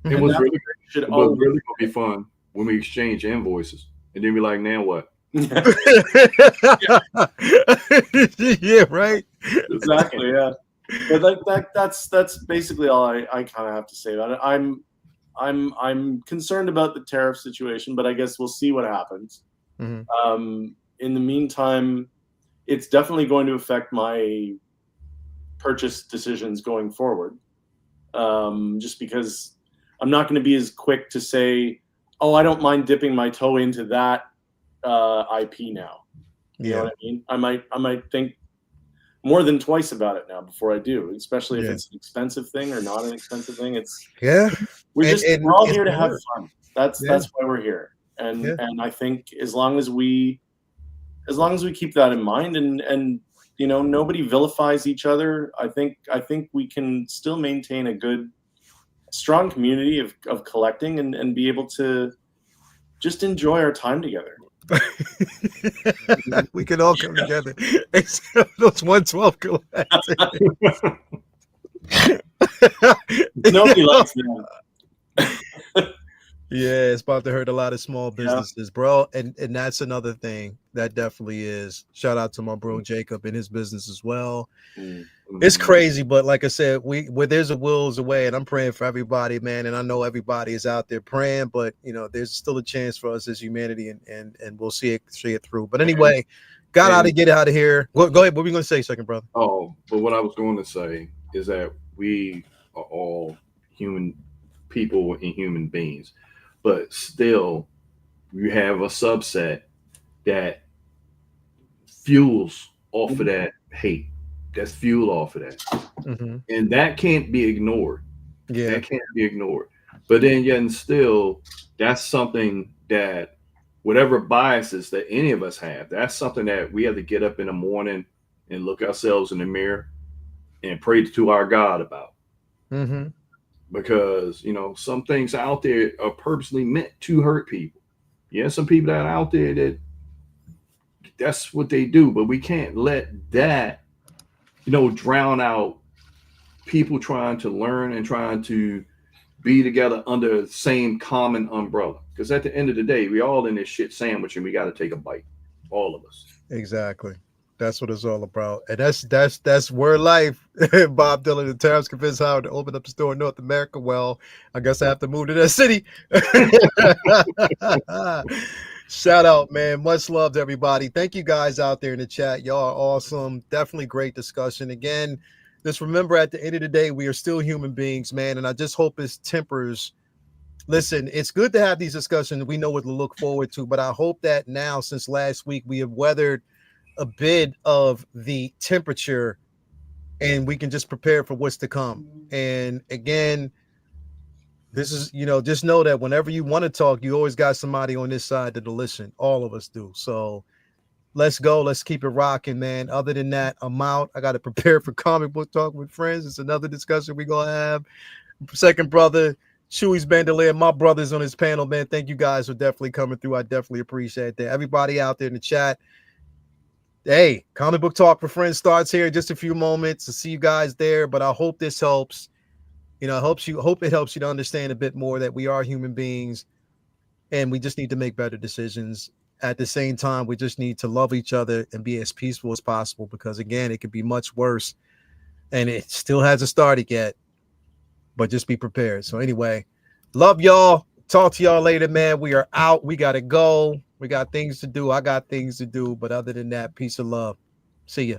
Speaker 2: It was really going to be fun when we exchange invoices, and then be like, now what?
Speaker 1: Yeah, right.
Speaker 4: Exactly. Yeah. But that's basically all I kind of have to say about it. I'm concerned about the tariff situation, but I guess we'll see what happens. In the meantime, it's definitely going to affect my purchase decisions going forward. Just because I'm not going to be as quick to say, oh, I don't mind dipping my toe into that IP now. You know what I mean? I might think more than twice about it now before I do, especially if it's an expensive thing or not an expensive thing. We're all here to have fun. That's why we're here. And I think as long as we keep that in mind, and you know, nobody vilifies each other, I think we can still maintain a good, strong community of collecting and be able to just enjoy our time together.
Speaker 1: We can all come together except those 112 collectors.
Speaker 4: Nobody likes them.
Speaker 1: Yeah, it's about to hurt a lot of small businesses, bro. And that's another thing that definitely is. Shout out to my bro Jacob and his business as well. It's crazy, but like I said, where there's a will is a way, and I'm praying for everybody, man. And I know everybody is out there praying, but you know, there's still a chance for us as humanity, and we'll see it through. But anyway, get out of here. Go ahead. What were you going to say, second brother?
Speaker 2: Oh, but what I was going to say is that we are all human people and human beings. but still you have a subset that fuels off of that hate. That's fuel off of that.
Speaker 1: Mm-hmm.
Speaker 2: And that can't be ignored.
Speaker 1: Yeah.
Speaker 2: That can't be ignored. But then yet and still, that's something that whatever biases that any of us have, that's something that we have to get up in the morning and look ourselves in the mirror and pray to our God about.
Speaker 1: Mm-hmm.
Speaker 2: Because, you know, some things out there are purposely meant to hurt people. Yeah, some people that are out there that's what they do, but we can't let that, you know, drown out people trying to learn and trying to be together under the same common umbrella. Because at the end of the day, we all in this shit sandwich and we got to take a bite. All of us.
Speaker 1: Exactly. That's what it's all about. And that's word life. Bob Dylan and Tariffs convinced Howard to open up a store in North America. Well, I guess I have to move to that city. Shout out, man. Much love to everybody. Thank you guys out there in the chat. Y'all are awesome. Definitely great discussion. Again, just remember at the end of the day, we are still human beings, man. And I just hope it tempers. Listen, it's good to have these discussions. We know what to look forward to, but I hope that now, since last week, we have weathered a bit of the temperature and we can just prepare for what's to come. And again, this is, you know, just know that whenever you want to talk, you always got somebody on this side that'll listen. All of us do. So let's go. Let's keep it rocking, man. Other than that, I'm out. I got to prepare for comic book talk with friends. It's another discussion we're going to have. Second brother, Chewy's Bandolier, my brothers on his panel, man. Thank you guys for definitely coming through. I definitely appreciate that. Everybody out there in the chat. Hey, comic book talk for friends starts here in just a few moments. To see you guys there, but I hope this helps. You know, hope it helps you to understand a bit more that we are human beings and we just need to make better decisions. At the same time, we just need to love each other and be as peaceful as possible, because again, it could be much worse and it still hasn't started yet, but just be prepared. So anyway, love y'all. Talk to y'all later, man. We are out. We got to go. We got things to do. I got things to do. But other than that, peace and love. See ya.